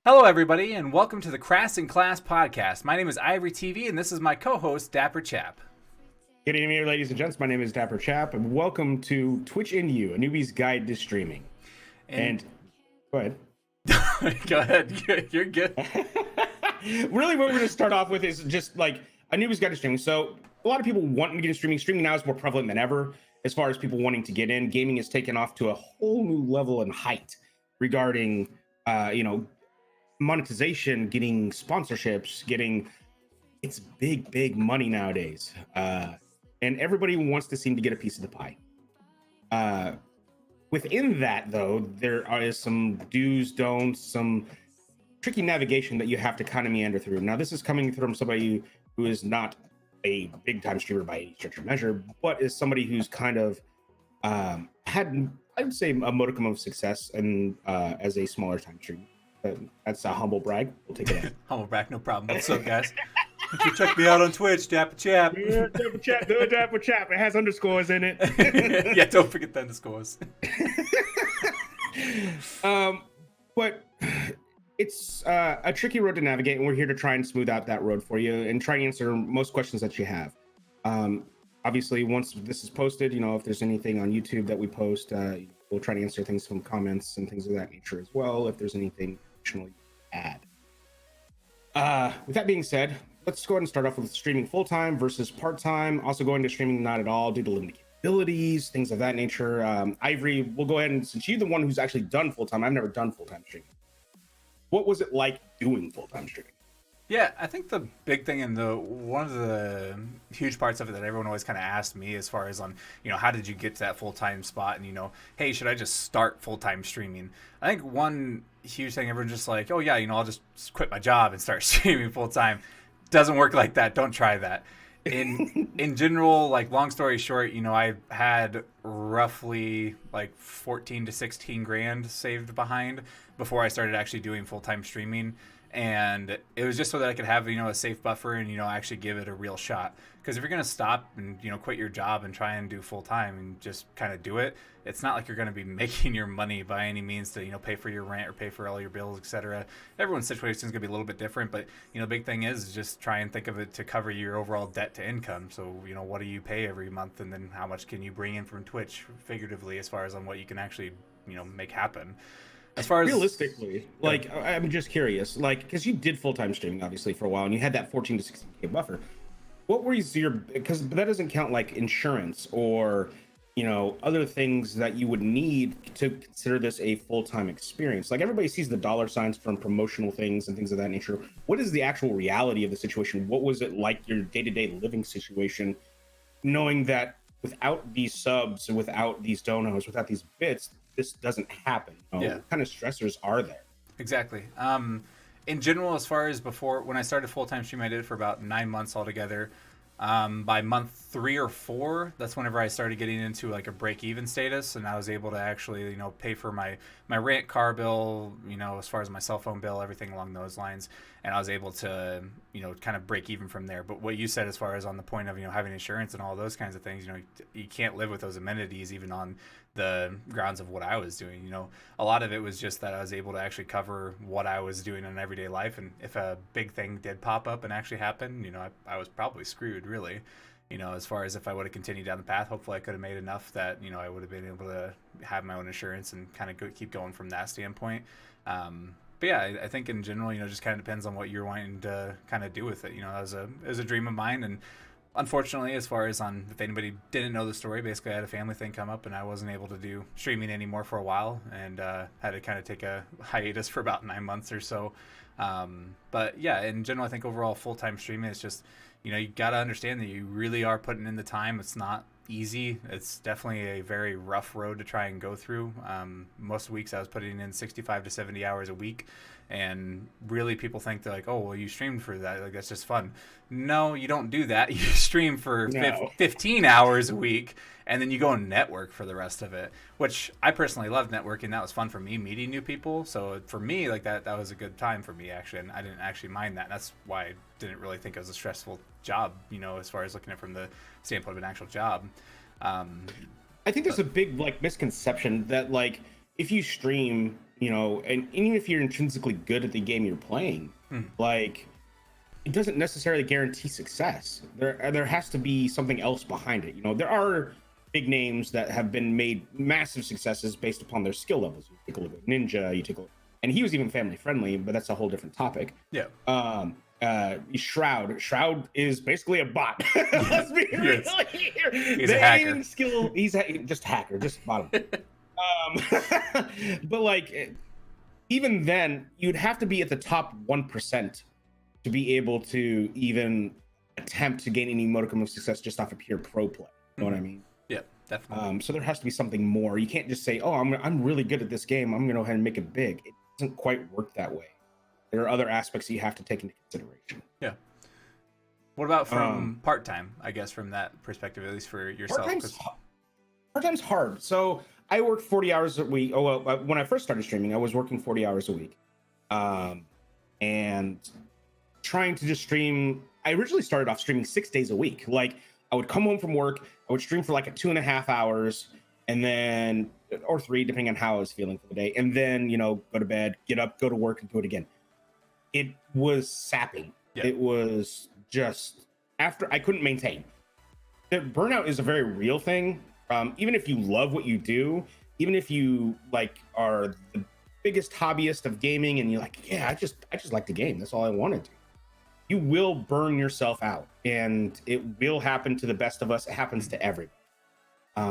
Hello, everybody, and welcome to the Crass and Class podcast. My name is Ivory TV, and this is my co-host, Dapper Chap. Good evening, ladies and gents. My name is Dapper Chap, and welcome to Twitch Into You, a newbie's guide to streaming. And go ahead. Go ahead. You're good. Really, what we're going to start off with is just like a newbie's guide to streaming. So a lot of people wanting to get into streaming. Streaming now is more prevalent than ever as far as people wanting to get in. Gaming has taken off to a whole new level and height regarding, monetization, getting sponsorships, it's big money nowadays. And everybody wants to seem to get a piece of the pie. Within that, though, there is some do's, don'ts, some tricky navigation that you have to kind of meander through. Now, this is coming from somebody who is not a big-time streamer by any stretch of measure, but is somebody who's kind of had, I would say, a modicum of success and as a smaller-time streamer. That's a humble brag. We'll take it. Humble brag, no problem. What's up, guys? You can check me out on Twitch, Dapper Chap. Yeah, Dapper Chap, do it, Dapper Chap. It has underscores in it. Yeah, don't forget the underscores. But it's a tricky road to navigate, and we're here to try and smooth out that road for you and try and answer most questions that you have. Obviously, once this is posted, if there's anything on YouTube that we post, we'll try to answer things from comments and things of that nature as well, if there's anything additional you add. With that being said, let's go ahead and start off with streaming full-time versus part-time. Also going to streaming not at all due to limited capabilities, things of that nature. Ivory, we'll go ahead and, since you're the one who's actually done full-time, I've never done full-time streaming. What was it like doing full-time streaming? Yeah, I think the big thing and one of the huge parts of it that everyone always kind of asked me as far as on, how did you get to that full-time spot? And, hey, should I just start full-time streaming? I think one huge thing, everyone's just like, oh yeah, I'll just quit my job and start streaming full-time. Doesn't work like that. Don't try that. In general, like, long story short, I had roughly like 14 to 16 grand saved behind before I started actually doing full-time streaming. And it was just so that I could have, a safe buffer and, actually give it a real shot. Because if you're going to stop and, quit your job and try and do full time and just kind of do it, it's not like you're going to be making your money by any means to, pay for your rent or pay for all your bills, etc. Everyone's situation is going to be a little bit different. But, the big thing is just try and think of it to cover your overall debt to income. So, what do you pay every month? And then how much can you bring in from Twitch figuratively as far as on what you can actually, make happen. As far as realistically, like, I'm just curious, like, because you did full-time streaming obviously for a while and you had that 14 to 16K buffer. What were your, because that doesn't count like insurance or, other things that you would need to consider this a full-time experience. Like, everybody sees the dollar signs from promotional things and things of that nature. What is the actual reality of the situation? What was it like, your day-to-day living situation, knowing that without these subs and without these donos, without these bits, this doesn't happen? Yeah. What kind of stressors are there? Exactly. In general, as far as before, when I started full-time stream, I did it for about 9 months altogether. By month 3 or 4, that's whenever I started getting into like a break-even status, and I was able to actually, pay for my rent, car bill, as far as my cell phone bill, everything along those lines, and I was able to, kind of break even from there. But what you said as far as on the point of, having insurance and all those kinds of things, you can't live with those amenities even on the grounds of what I was doing. A lot of it was just that I was able to actually cover what I was doing in everyday life, and if a big thing did pop up and actually happen, I was probably screwed, really. As far as if I would have continued down the path, hopefully I could have made enough that, I would have been able to have my own insurance and kind of keep going from that standpoint. But yeah, I think in general, just kind of depends on what you're wanting to kind of do with it. It was a dream of mine, and unfortunately, as far as on, if anybody didn't know the story, basically I had a family thing come up and I wasn't able to do streaming anymore for a while, and had to kind of take a hiatus for about 9 months or so. But yeah, in general, I think overall full-time streaming is just, you got to understand that you really are putting in the time. It's not easy. It's definitely a very rough road to try and go through. Most weeks I was putting in 65 to 70 hours a week, and really people think they're like, oh, well, you streamed for that, like, that's just fun. No, you don't do that. You stream for 15 hours a week, and then you go and network for the rest of it, which I personally loved networking. That was fun for me, meeting new people. So for me, like, that was a good time for me, actually, and I didn't actually mind that. That's why I didn't really think it was a stressful job, as far as looking at it from the standpoint of an actual job. I think there's a big, like, misconception that, like, if you stream, you know, and even if you're intrinsically good at the game you're playing, like it doesn't necessarily guarantee success. There has to be something else behind it. You know, there are big names that have been made massive successes based upon their skill levels. You take a look at Ninja, and he was even family friendly, but that's a whole different topic. Yeah. Shroud is basically a bot. Let's be real here. He's a hacker. Skill, just hacker, just bottom. But like, even then, you'd have to be at the top 1% to be able to even attempt to gain any modicum of success just off of pure pro play. You know what I mean? Yeah, definitely. So there has to be something more. You can't just say, "Oh, I'm really good at this game. I'm gonna go ahead and make it big." It doesn't quite work that way. There are other aspects that you have to take into consideration. Yeah. What about from part-time, I guess, from that perspective, at least for yourself? Part-time's hard. So I work 40 hours a week. Oh, well, when I first started streaming, I was working 40 hours a week. And trying to just stream. I originally started off streaming 6 days a week. Like, I would come home from work, I would stream for like 2.5 hours, and then, or 3, depending on how I was feeling for the day. And then, you know, go to bed, get up, go to work, and do it again. It was sapping. Yeah. It was just, after I couldn't maintain. The burnout is a very real thing. Even if you love what you do, even if you like are the biggest hobbyist of gaming and you're like, yeah, I just like the game. That's all I wanted to. You will burn yourself out, and it will happen to the best of us. It happens to everybody.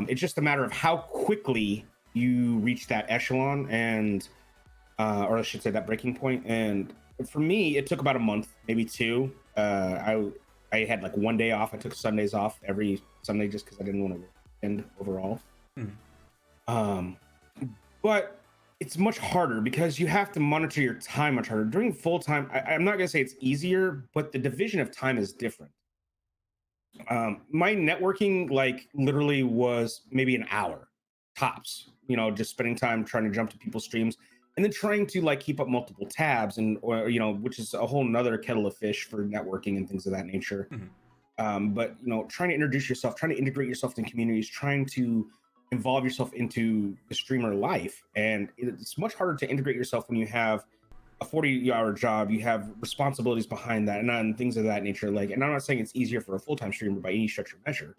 It's just a matter of how quickly you reach that echelon, and or I should say that breaking point. And for me, it took about a month, maybe 2. I had like 1 day off. I took Sundays off every Sunday just because I didn't want to end overall. But it's much harder because you have to monitor your time much harder. During full time, I'm not gonna say it's easier, but the division of time is different. My networking like literally was maybe an hour tops, you know, just spending time trying to jump to people's streams and then trying to like keep up multiple tabs or you know, which is a whole nother kettle of fish for networking and things of that nature. But you know, trying to introduce yourself, trying to integrate yourself in communities, trying to involve yourself into the streamer life. And it's much harder to integrate yourself when you have a 40-hour job, you have responsibilities behind that and things of that nature. Like, and I'm not saying it's easier for a full-time streamer by any stretch of measure.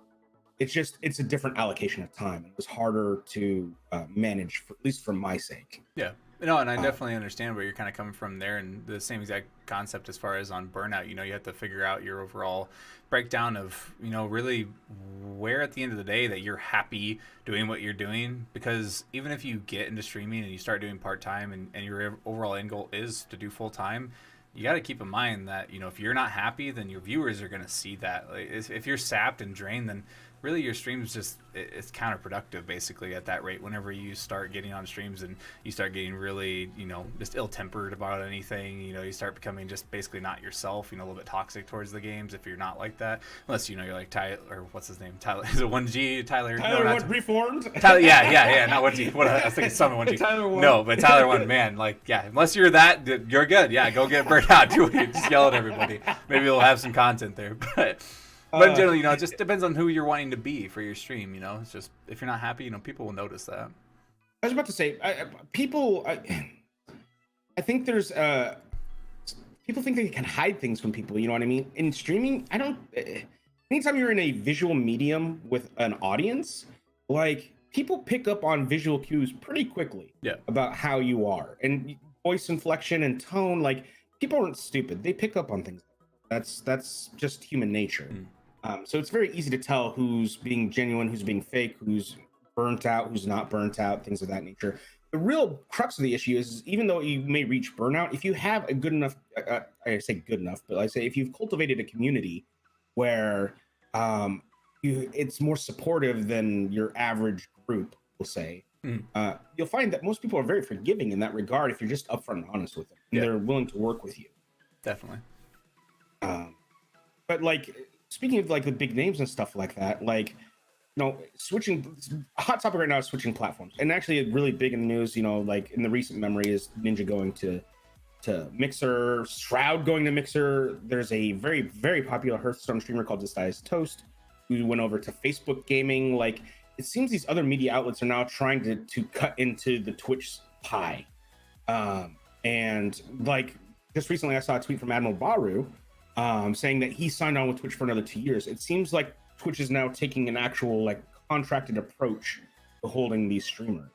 It's just, it's a different allocation of time. It was harder to manage, for, at least for my sake. Yeah. No, and I definitely understand where you're kind of coming from there, and the same exact concept as far as on burnout. You know, you have to figure out your overall breakdown of, you know, really where at the end of the day that you're happy doing what you're doing. Because even if you get into streaming and you start doing part-time and your overall end goal is to do full-time, you got to keep in mind that, you know, if you're not happy, then your viewers are going to see that. Like, if you're sapped and drained, then really your streams just, it's counterproductive basically at that rate. Whenever you start getting on streams and you start getting really, you know, just ill-tempered about anything, you know, you start becoming just basically not yourself, you know, a little bit toxic towards the games if you're not like that. Unless, you know, you're like Tyler, or what's his name? Tyler, is it 1G? Tyler no, what, Reformed? Tyler, yeah, not 1G. What, I was thinking some 1G. Tyler 1. No, but Tyler 1, man, like, yeah, unless you're that, you're good. Yeah, go get burnt out. Do it. Just yell at everybody. Maybe we'll have some content there, But in general, you know, it just depends on who you're wanting to be for your stream. You know, it's just, if you're not happy, you know, people will notice that. I was about to say, I think there's people think they can hide things from people. You know what I mean? In streaming, anytime you're in a visual medium with an audience, like, people pick up on visual cues pretty quickly. Yeah. About how you are, and voice inflection and tone. Like, people aren't stupid; they pick up on things. That's just human nature. So it's very easy to tell who's being genuine, who's being fake, who's burnt out, who's not burnt out, things of that nature. The real crux of the issue is, even though you may reach burnout, if you have a good enough, I say good enough, but I say if you've cultivated a community where it's more supportive than your average group, we'll say, you'll find that most people are very forgiving in that regard if you're just upfront and honest with them. And they're willing to work with you. Definitely. But like, speaking of like the big names and stuff like that, like, you know, switching, a hot topic right now is switching platforms. And actually really big in the news, you know, like in the recent memory is Ninja going to Mixer, Shroud going to Mixer. There's a very, very popular Hearthstone streamer called Disguised Toast who went over to Facebook Gaming. Like, it seems these other media outlets are now trying to cut into the Twitch pie. And like just recently I saw a tweet from Admiral Baru saying that he signed on with Twitch for another 2 years. It seems like Twitch is now taking an actual like contracted approach to holding these streamers.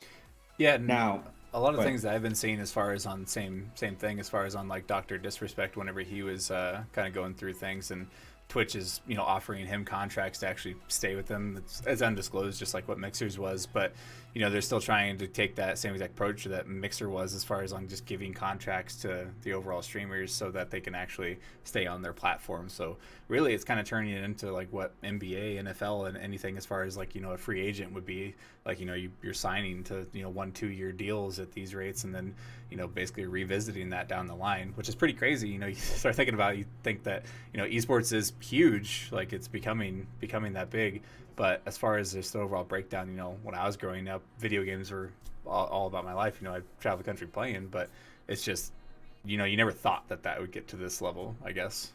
Yeah, now a lot of things that I've been seeing as far as on same thing as far as on like Dr. Disrespect whenever he was kind of going through things, and Twitch is, you know, offering him contracts to actually stay with them. It's undisclosed, just like what Mixer's was, but you know, they're still trying to take that same exact approach that Mixer was as far as on just giving contracts to the overall streamers so that they can actually stay on their platform. So really it's kind of turning it into like what NBA, NFL, and anything as far as like, you know, a free agent would be. Like, you know, you're signing to, you know, 1-2 year deals at these rates, and then, you know, basically revisiting that down the line, which is pretty crazy. You know, you start thinking about it, you think that, you know, esports is huge, like it's becoming that big. But as far as just the overall breakdown, you know, when I was growing up, video games were all about my life. You know, I traveled the country playing, but it's just, you know, you never thought that would get to this level, I guess.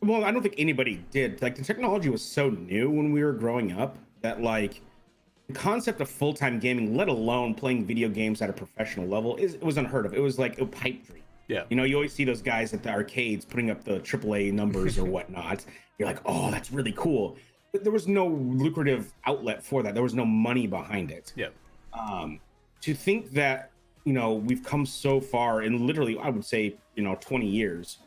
Well, I don't think anybody did. Like the technology was so new when we were growing up that like the concept of full-time gaming, let alone playing video games at a professional level, it was unheard of. It was like a pipe dream. Yeah. You know, you always see those guys at the arcades putting up the AAA numbers or whatnot. You're like, oh, that's really cool. But there was no lucrative outlet for that. There was no money behind it. Yeah. To think that, you know, we've come so far in literally, I would say, you know, 20 years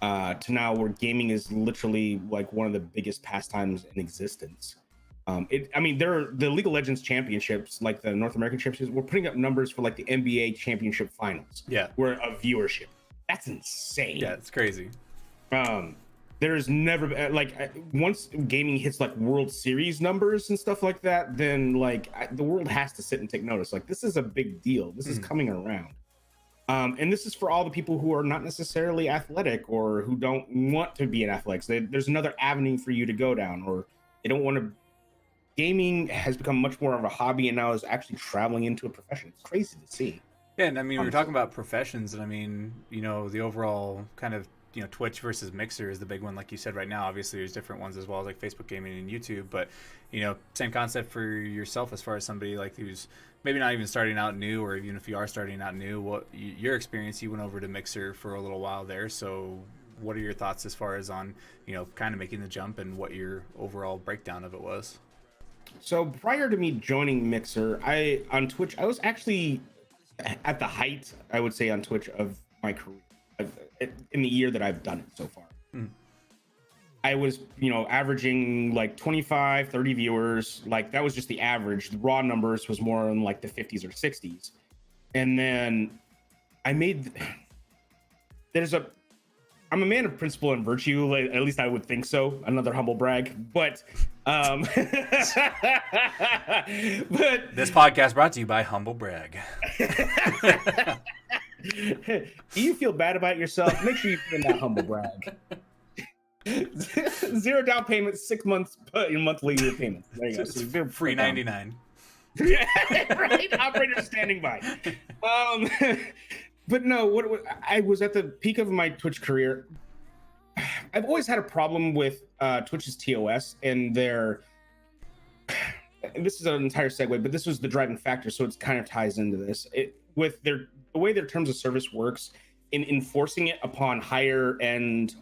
to now where gaming is literally like one of the biggest pastimes in existence. I mean, there are the League of Legends championships, like the North American championships. We're putting up numbers for like the NBA championship finals. Yeah. Where a viewership. That's insane. Yeah, it's crazy. There's never like once gaming hits like World Series numbers and stuff like that, then like the world has to sit and take notice. Like this is a big deal. This is coming around. And this is for all the people who are not necessarily athletic or who don't want to be in athletics. There's another avenue for you to go down, or they don't want to. Gaming has become much more of a hobby and now is actually traveling into a profession. It's crazy to see. Yeah, and I mean, we're talking about professions, and I mean, you know, the overall kind of, you know, Twitch versus Mixer is the big one, like you said right now. Obviously, there's different ones as well, like Facebook Gaming and YouTube, but, you know, same concept for yourself as far as somebody like who's maybe not even starting out new, or even if you are starting out new, what your experience, you went over to Mixer for a little while there, so what are your thoughts as far as on, you know, kind of making the jump and what your overall breakdown of it was? So prior to me joining Mixer, on Twitch, I was actually at the height, I would say, on Twitch of my career in the year that I've done it so far. I was, you know, averaging like 25, 30 viewers. Like that was just the average. The raw numbers was more in like the 50s or 60s. And then I'm a man of principle and virtue, at least I would think so. Another humble brag, but but this podcast brought to you by Humble Brag. Do you feel bad about yourself? Make sure you put in that humble brag. 0 down payment, 6 months monthly payments. There you go. So free 99. Yeah, right. Operator standing by. But no, I was at the peak of my Twitch career. I've always had a problem with Twitch's TOS and their. And this is an entire segue, but this was the driving factor, so it kind of ties into this. With the way their terms of service works in enforcing it upon higher end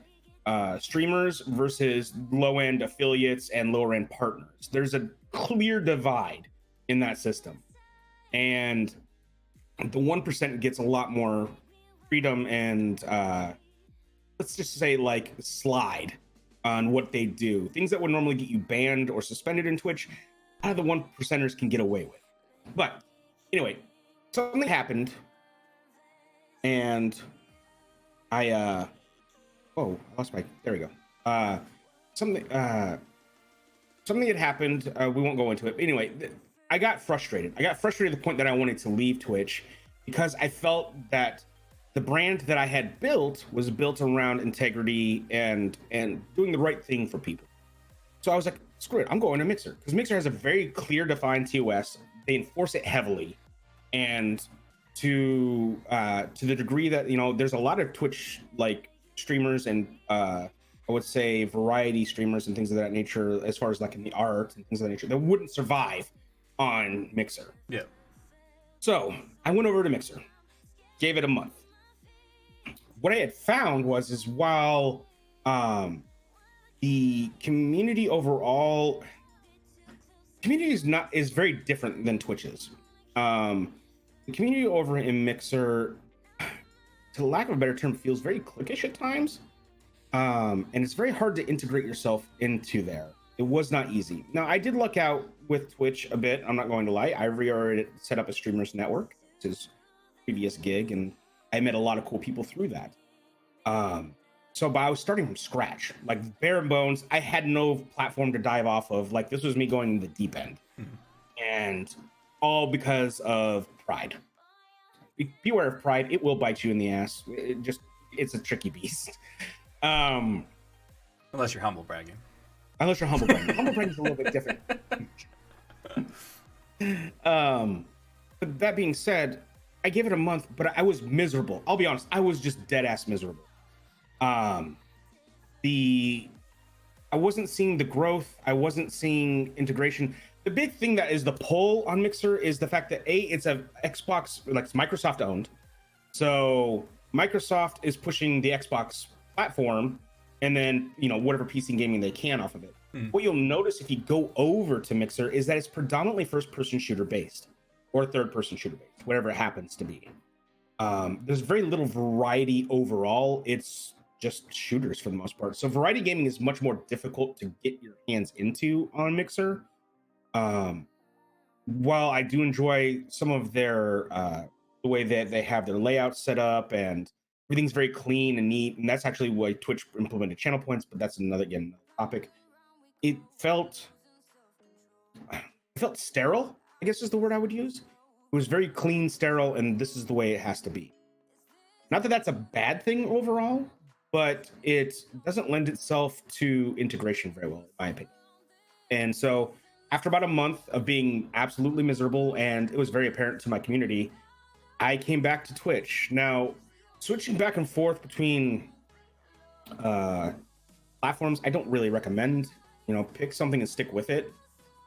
streamers versus low end affiliates and lower end partners. There's a clear divide in that system, and the 1% gets a lot more freedom and let's just say like slide on what they do. Things that would normally get you banned or suspended in Twitch, the 1%ers can get away with. But anyway, something happened and I lost my, there we go. Something had happened. We won't go into it. But anyway, I got frustrated. I got frustrated to the point that I wanted to leave Twitch because I felt that the brand that I had built was built around integrity and doing the right thing for people. So I was like, screw it, I'm going to Mixer, because Mixer has a very clear defined TOS. They enforce it heavily, and to the degree that, you know, there's a lot of Twitch like streamers and I would say variety streamers and things of that nature, as far as like in the art and things of that nature, that wouldn't survive on Mixer. Yeah. So I went over to Mixer, gave it a month. What I had found is while the community overall is very different than Twitch's. The community over in Mixer, to lack of a better term, feels very cliquish at times. And it's very hard to integrate yourself into there. It was not easy. Now, I did luck out with Twitch a bit. I'm not going to lie. Ivory already set up a streamers network. It's his previous gig, and I met a lot of cool people through that. But I was starting from scratch, like bare bones. I had no platform to dive off of. Like, this was me going in the deep end. And all because of pride. Beware of pride. It will bite you in the ass. It's a tricky beast. Unless you're humble bragging. Humble bragging is a little bit different. But that being said, I gave it a month, but I was miserable. I'll be honest. I was just dead ass miserable. I wasn't seeing the growth. I wasn't seeing integration. The big thing that is the pull on Mixer is the fact that it's a Xbox, like it's Microsoft owned. So Microsoft is pushing the Xbox platform, and then whatever PC gaming they can off of it. What you'll notice if you go over to Mixer is that it's predominantly first-person shooter based or third-person shooter based, whatever it happens to be. There's very little variety overall. It's just shooters for the most part. So variety gaming is much more difficult to get your hands into on Mixer. While I do enjoy some of their the way that they have their layout set up and everything's very clean and neat, and that's actually why Twitch implemented channel points, but that's another topic. It felt sterile, I guess is the word I would use. It was very clean, sterile, and this is the way it has to be. Not that that's a bad thing overall, but it doesn't lend itself to integration very well, in my opinion. And so after about a month of being absolutely miserable, and it was very apparent to my community, I came back to Twitch. Now, switching back and forth between platforms, I don't really recommend. Pick something and stick with it.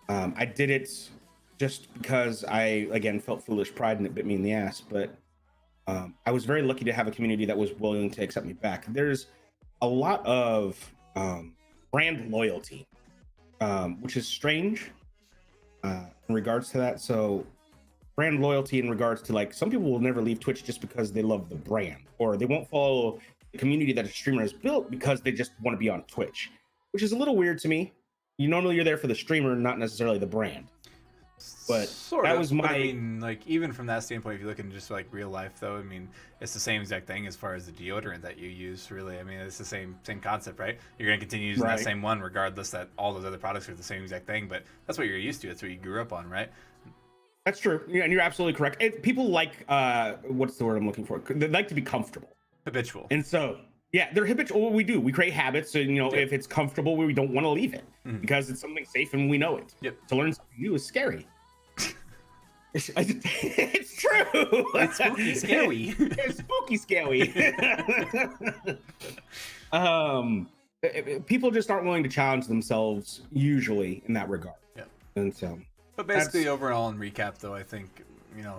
I did it just because I, again, felt foolish pride and it bit me in the ass. But I was very lucky to have a community that was willing to accept me back. There's a lot of brand loyalty, which is strange in regards to that. So brand loyalty in regards to, like, some people will never leave Twitch just because they love the brand, or they won't follow the community that a streamer has built because they just want to be on Twitch, which is a little weird to me. Normally you're there for the streamer, not necessarily the brand. But sort that of, was my. But I mean, like, even from that standpoint, if you look in just like real life, though, I mean, it's the same exact thing as far as the deodorant that you use. Really, I mean, it's the same concept, right? You're gonna continue using that same one, regardless that all those other products are the same exact thing. But that's what you're used to. That's what you grew up on, right? That's true, and you're absolutely correct. People like what's the word I'm looking for? They like to be comfortable, habitual, and so. Yeah, they're habitual. What we do, we create habits. So, if it's comfortable, we don't want to leave it because it's something safe and we know it. Yep. To learn something new is scary. It's true. It's spooky, scary. It's spooky, scary. People just aren't willing to challenge themselves usually in that regard. Yeah. And so. But basically, overall, in recap, though, I think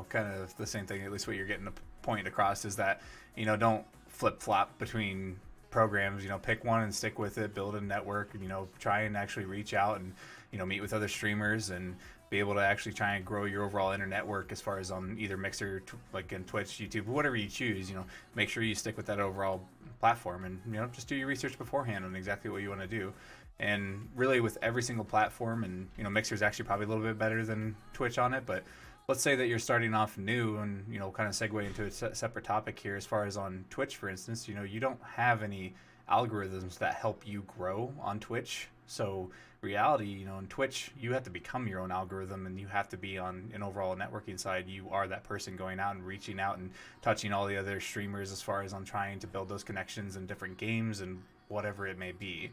kind of the same thing. At least what you're getting the point across is that don't flip-flop between programs. Pick one and stick with it, build a network, try and actually reach out and meet with other streamers and be able to actually try and grow your overall internet network as far as on either Mixer, like in Twitch, YouTube, whatever you choose. Make sure you stick with that overall platform and just do your research beforehand on exactly what you want to do. And really, with every single platform, and Mixer is actually probably a little bit better than Twitch on it, but let's say that you're starting off new and, kind of segue into a separate topic here. As far as on Twitch, for instance, you don't have any algorithms that help you grow on Twitch. So reality, in Twitch, you have to become your own algorithm, and you have to be on an overall networking side. You are that person going out and reaching out and touching all the other streamers as far as on trying to build those connections in different games and whatever it may be.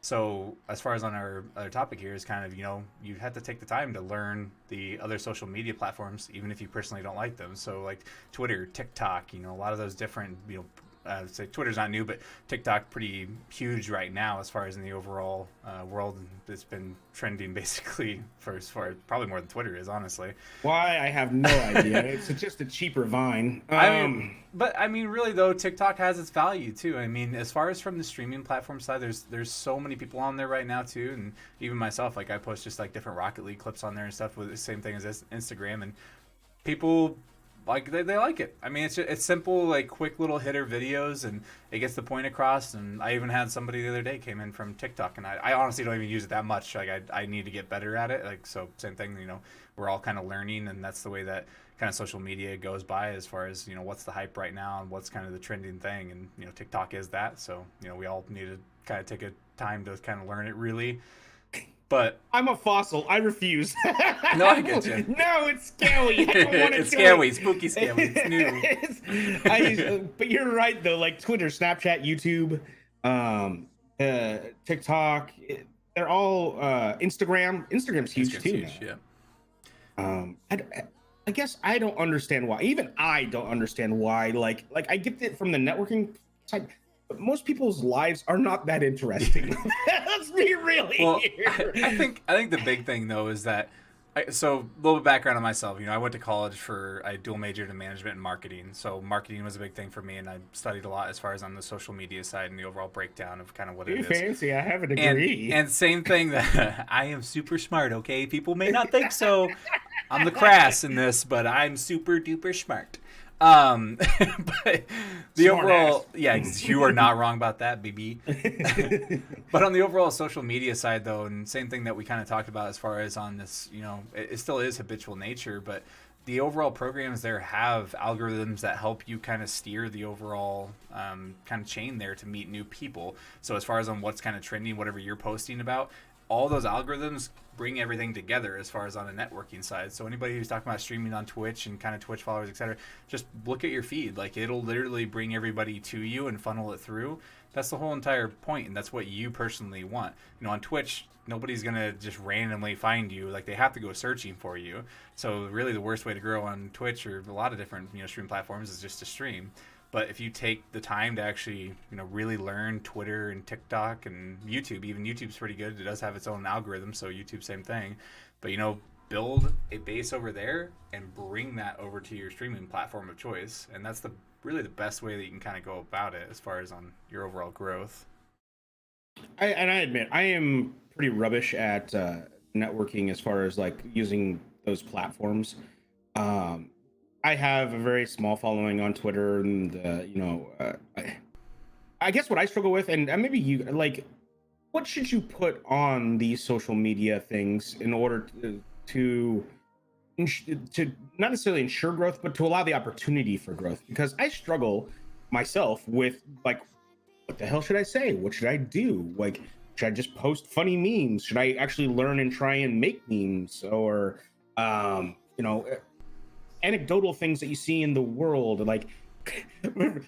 So as far as on our other topic here is kind of, you have to take the time to learn the other social media platforms, even if you personally don't like them. So like Twitter, TikTok, a lot of those different, say Twitter's not new, but TikTok pretty huge right now as far as in the overall world. It's been trending basically for as far probably more than Twitter is, honestly. Why? I have no idea. It's just a cheaper Vine. I mean, really though, TikTok has its value too. I mean, as far as from the streaming platform side, there's so many people on there right now too, and even myself, like I post just like different Rocket League clips on there and stuff with the same thing as Instagram, and people like they like it. I mean, it's simple, like quick little hitter videos, and it gets the point across. And I even had somebody the other day came in from TikTok, and I honestly don't even use it that much. Like I need to get better at it. Like so, same thing. You know, we're all kind of learning, and that's the way that kind of social media goes by as far as what's the hype right now and what's kind of the trending thing. And TikTok is that. So we all need to kind of take a time to kind of learn it really. But I'm a fossil. I refuse. No, I get you. No, it's scary. I don't want to It's scary, spooky scary. It's new. But you're right though. Like Twitter, Snapchat, YouTube, TikTok, they're all Instagram. Instagram's huge too. Yeah. I guess I don't understand why. Even I don't understand why. Like I get it from the networking side. But most people's lives are not that interesting. Let's be really here. I think the big thing though is that so a little bit of background on myself. I went to college I dual majored in management and marketing. So marketing was a big thing for me, and I studied a lot as far as on the social media side and the overall breakdown of kind of what it is. Fancy, I have a degree. And same thing that I am super smart. Okay, people may not think so. I'm the Crass in this, but I'm super duper smart. But the Smart overall, ass. yeah, you are not wrong about that, baby. But on the overall social media side, though, and same thing that we kind of talked about as far as on this, it still is habitual nature, but the overall programs there have algorithms that help you kind of steer the overall kind of chain there to meet new people. So as far as on what's kind of trending, whatever you're posting about, all those algorithms bring everything together as far as on a networking side. So anybody who's talking about streaming on Twitch and kind of Twitch followers, etc., just look at your feed. Like it'll literally bring everybody to you and funnel it through. That's the whole entire point, and that's what you personally want. On Twitch, nobody's gonna just randomly find you. Like they have to go searching for you. So really, the worst way to grow on Twitch or a lot of different stream platforms is just to stream. But if you take the time to actually, really learn Twitter and TikTok and YouTube, even YouTube's pretty good. It does have its own algorithm, so YouTube, same thing. But, build a base over there and bring that over to your streaming platform of choice. And that's really the best way that you can kind of go about it as far as on your overall growth. I admit, I am pretty rubbish at networking as far as like using those platforms. I have a very small following on Twitter, and I guess what I struggle with, and maybe you like, what should you put on these social media things in order to not necessarily ensure growth, but to allow the opportunity for growth? Because I struggle myself with like, what the hell should I say? What should I do? Like, should I just post funny memes? Should I actually learn and try and make memes? Or anecdotal things that you see in the world, like and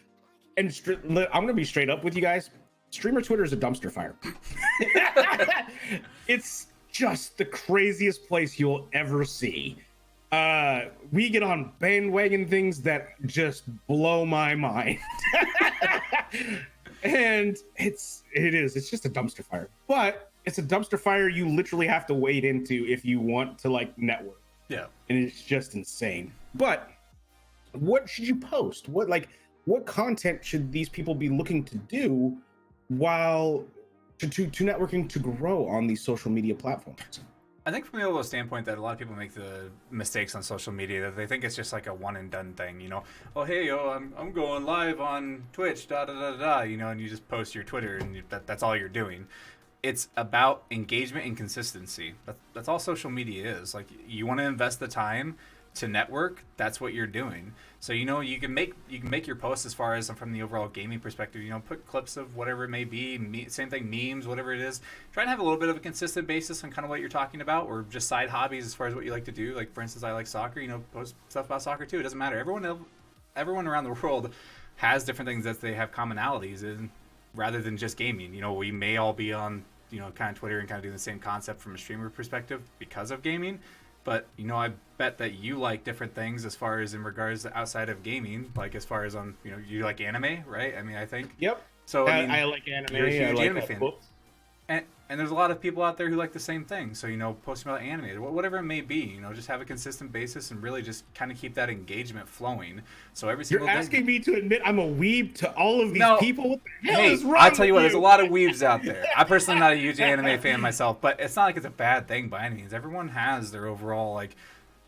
I'm gonna be straight up with you guys. Streamer Twitter is a dumpster fire. It's just the craziest place you'll ever see. We get on bandwagon things that just blow my mind. And it's just a dumpster fire, but it's a dumpster fire you literally have to wade into if you want to like network. Yeah. And it's just insane. But what should you post? What content should these people be looking to do while to networking to grow on these social media platforms? I think from the overall standpoint that a lot of people make the mistakes on social media that they think it's just like a one and done thing, Oh, hey, I'm going live on Twitch, and you just post your Twitter and that's all you're doing. It's about engagement and consistency. That's all social media is. Like, you want to invest the time to network, that's what you're doing. So you can make your posts as far as from the overall gaming perspective. Put clips of whatever it may be, same thing, memes, whatever it is. Try and have a little bit of a consistent basis on kind of what you're talking about, or just side hobbies as far as what you like to do. Like for instance, I like soccer. Post stuff about soccer too. It doesn't matter. Everyone around the world has different things that they have commonalities in, rather than just gaming. We may all be on kind of Twitter and kind of doing the same concept from a streamer perspective because of gaming. but I bet that you like different things as far as in regards to outside of gaming, like as far as on you like anime, right? I mean, I think Yep. so. I mean, I like anime. you're a I huge like anime fan. books. And there's a lot of people out there who like the same thing. So, posting about anime, whatever it may be, just have a consistent basis and really just kind of keep that engagement flowing. So every single You're asking me to admit I'm a weeb to all of these people? What the hell is wrong I'll tell you with what, there's a lot of weebs out there. I'm personally not a huge anime fan myself, but it's not like it's a bad thing by any means. Everyone has their overall, like,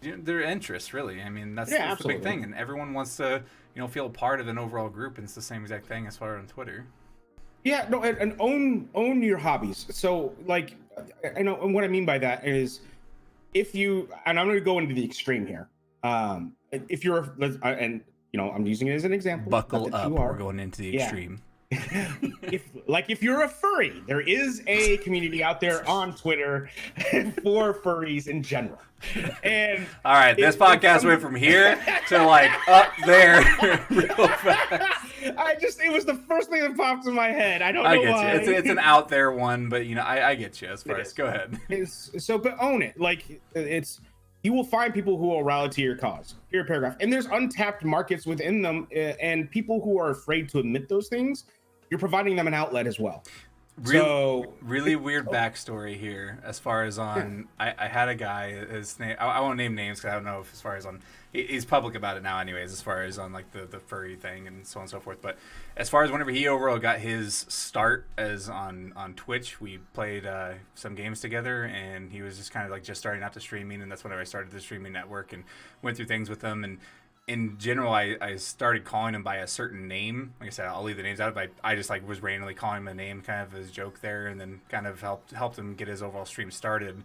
their interests, really. I mean, that's the big thing. And everyone wants to, feel a part of an overall group, and it's the same exact thing as far as on Twitter. Yeah, no, and own your hobbies. So, like, I know, and what I mean by that is, if you, and I'm going to go into the extreme here. If you're, and I'm using it as an example. Buckle up, we're going into the extreme. If you're a furry, there is a community out there on Twitter for furries in general. And all right, this podcast went from here to like up there real fast. It was the first thing that popped in my head. I don't know why. It's an out there one, but I get you as far as go ahead. But own it. Like you will find people who will rally to your cause. Here, a paragraph. And there's untapped markets within them, and people who are afraid to admit those things, you're providing them an outlet as well. Really weird backstory here as far as on I had a guy, his name, I won't name names because I don't know if as far as on he's public about it now anyways, as far as on like the furry thing and so on and so forth. But as far as whenever he overall got his start as on Twitch, we played some games together, and he was just kind of like just starting out to streaming, and that's whenever I started the streaming network and went through things with him. And in general, I started calling him by a certain name. Like I said, I'll leave the names out, but I just like was randomly calling him a name, kind of as a joke there, and then kind of helped him get his overall stream started.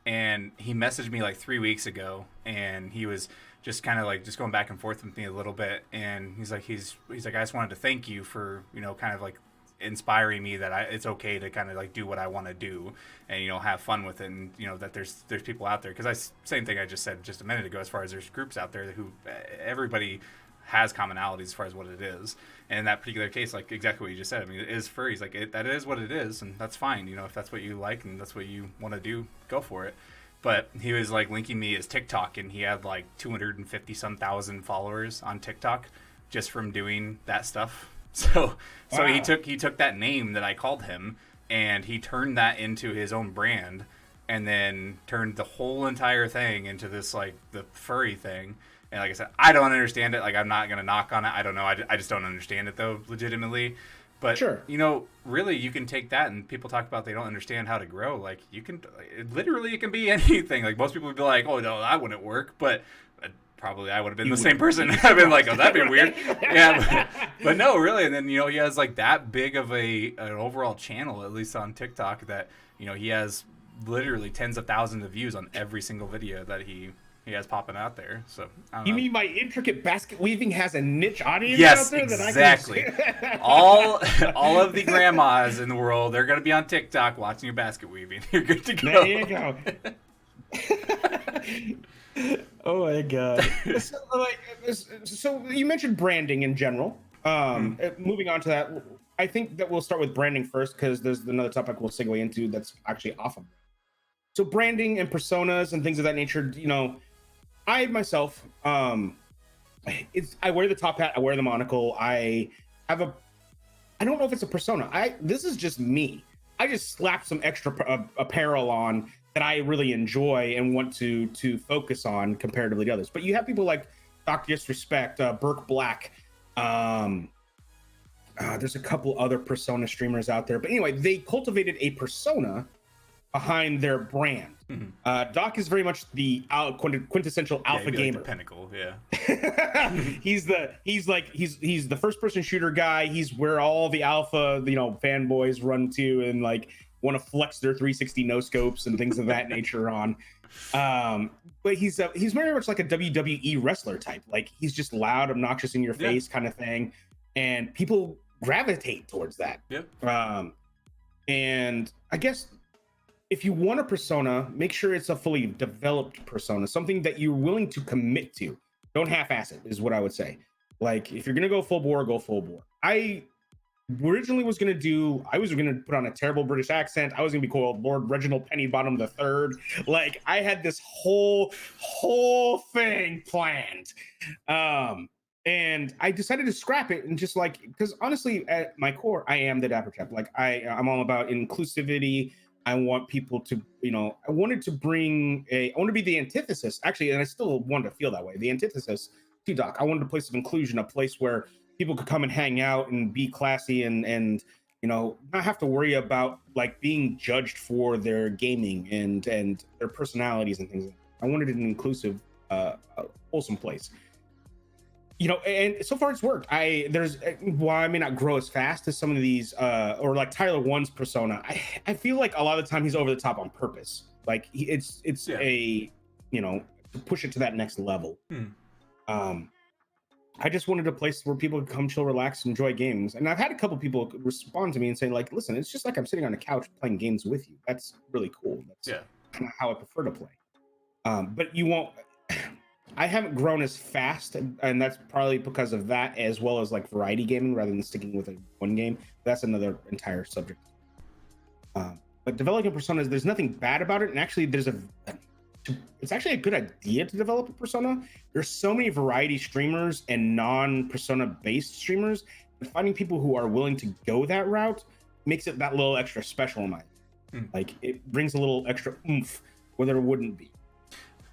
And he messaged me like 3 weeks ago, and he was just kind of like just going back and forth with me a little bit. And he's like, I just wanted to thank you for kind of like inspiring me that it's okay to kind of like do what I want to do and have fun with it, and that there's people out there, because same thing I just said just a minute ago, as far as there's groups out there who everybody has commonalities as far as what it is. And in that particular case, like exactly what you just said, I mean, it is furries, like that is what it is, and that's fine. If that's what you like and that's what you want to do, go for it. But he was like linking me his TikTok, and he had like 250 some thousand followers on TikTok just from doing that stuff. So wow. he took that name that I called him, and he turned that into his own brand, and then turned the whole entire thing into this like the furry thing. And like I said, I don't understand it. Like, I'm not gonna knock on it. I don't know. I just don't understand it though, legitimately. But sure, really, you can take that, and people talk about they don't understand how to grow. Like, you can literally, it can be anything. Like, most people would be like, oh no, that wouldn't work, but probably I would have been the same person. I've been like, oh, that'd be weird. Yeah, but no, really. And then he has like that big of an overall channel, at least on TikTok, that he has literally tens of thousands of views on every single video that he has popping out there. So I don't know. Mean my intricate basket weaving has a niche audience yes, out there exactly. That I can all of the grandmas in the world, they're gonna be on TikTok watching your basket weaving. You're good to go. There you go. Oh my god. So you mentioned branding in general. Moving on to that, I think that we'll start with branding first, because there's another topic we'll segue into that's actually off of. So branding and personas and things of that nature. I myself, I wear the top hat, I wear the monocle. I don't know if it's a persona. This is just me. I just slap some extra apparel on that I really enjoy and want to focus on comparatively to others. But you have people like Dr. Disrespect, Burke Black. There's a couple other persona streamers out there. But anyway, they cultivated a persona behind their brand. Mm-hmm. Doc is very much the quintessential alpha gamer. Like the pinnacle, yeah. he's the first person shooter guy. He's where all the alpha fanboys run to and like want to flex their 360 no scopes and things of that nature on. But he's very much like a WWE wrestler type. Like, he's just loud, obnoxious, in your face kind of thing, and people gravitate towards that. Yep. And I guess if you want a persona, make sure it's a fully developed persona, something that you're willing to commit to. Don't half-ass it, is what I would say. Like, if you're gonna go full bore, go full bore. originally I was gonna put on a terrible British accent. I was gonna be called Lord Reginald Pennybottom the Third. Like I had this whole thing planned. And I decided to scrap it and just like, because honestly, at my core, I am the Dapper chap. Like I'm all about inclusivity. I want people to, I wanted to I want to be the antithesis, actually, and I still want to feel that way. The antithesis to Doc. I wanted a place of inclusion, a place where people could come and hang out and be classy and not have to worry about like being judged for their gaming and their personalities and things. I wanted an inclusive, wholesome place. And so far it's worked. While I may not grow as fast as some of these, or like Tyler One's persona, I feel like a lot of the time he's over the top on purpose. Like it's a, to push it to that next level. I just wanted a place where people could come chill, relax, enjoy games. And I've had a couple people respond to me and say like, listen, it's just like I'm sitting on a couch playing games with you. That's really cool. That's kind of how I prefer to play. But you won't, I haven't grown as fast, and that's probably because of that, as well as like variety gaming rather than sticking with one game. That's another entire subject. But developing personas, there's nothing bad about it, and actually, it's actually a good idea to develop a persona. There's so many variety streamers and non-persona based streamers, and finding people who are willing to go that route makes it that little extra special in my opinion. Like it brings a little extra oomph where there wouldn't be.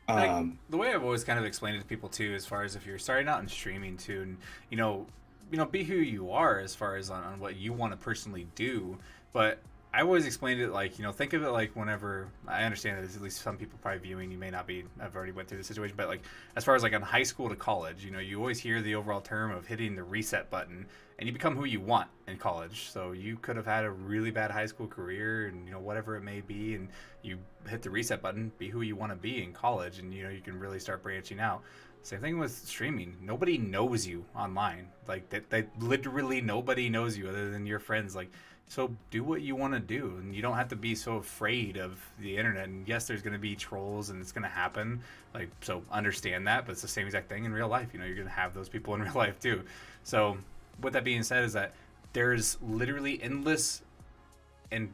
The way I've always kind of explained it to people too, as far as if you're starting out in streaming too, and be who you are as far as on what you want to personally do. But I always explained it like, think of it like whenever, I understand that at least some people probably viewing, you may not have already went through the situation, but like as far as like on high school to college, you always hear the overall term of hitting the reset button, and you become who you want in college. So you could have had a really bad high school career and whatever it may be, and you hit the reset button, be who you want to be in college, and you can really start branching out. Same thing with streaming. Nobody knows you online. Like they literally nobody knows you other than your friends. Like, so do what you want to do, and you don't have to be so afraid of the internet. And yes, there's going to be trolls, and it's going to happen. Like, so understand that, but it's the same exact thing in real life. You're going to have those people in real life too. So with that being said, is that there's literally endless and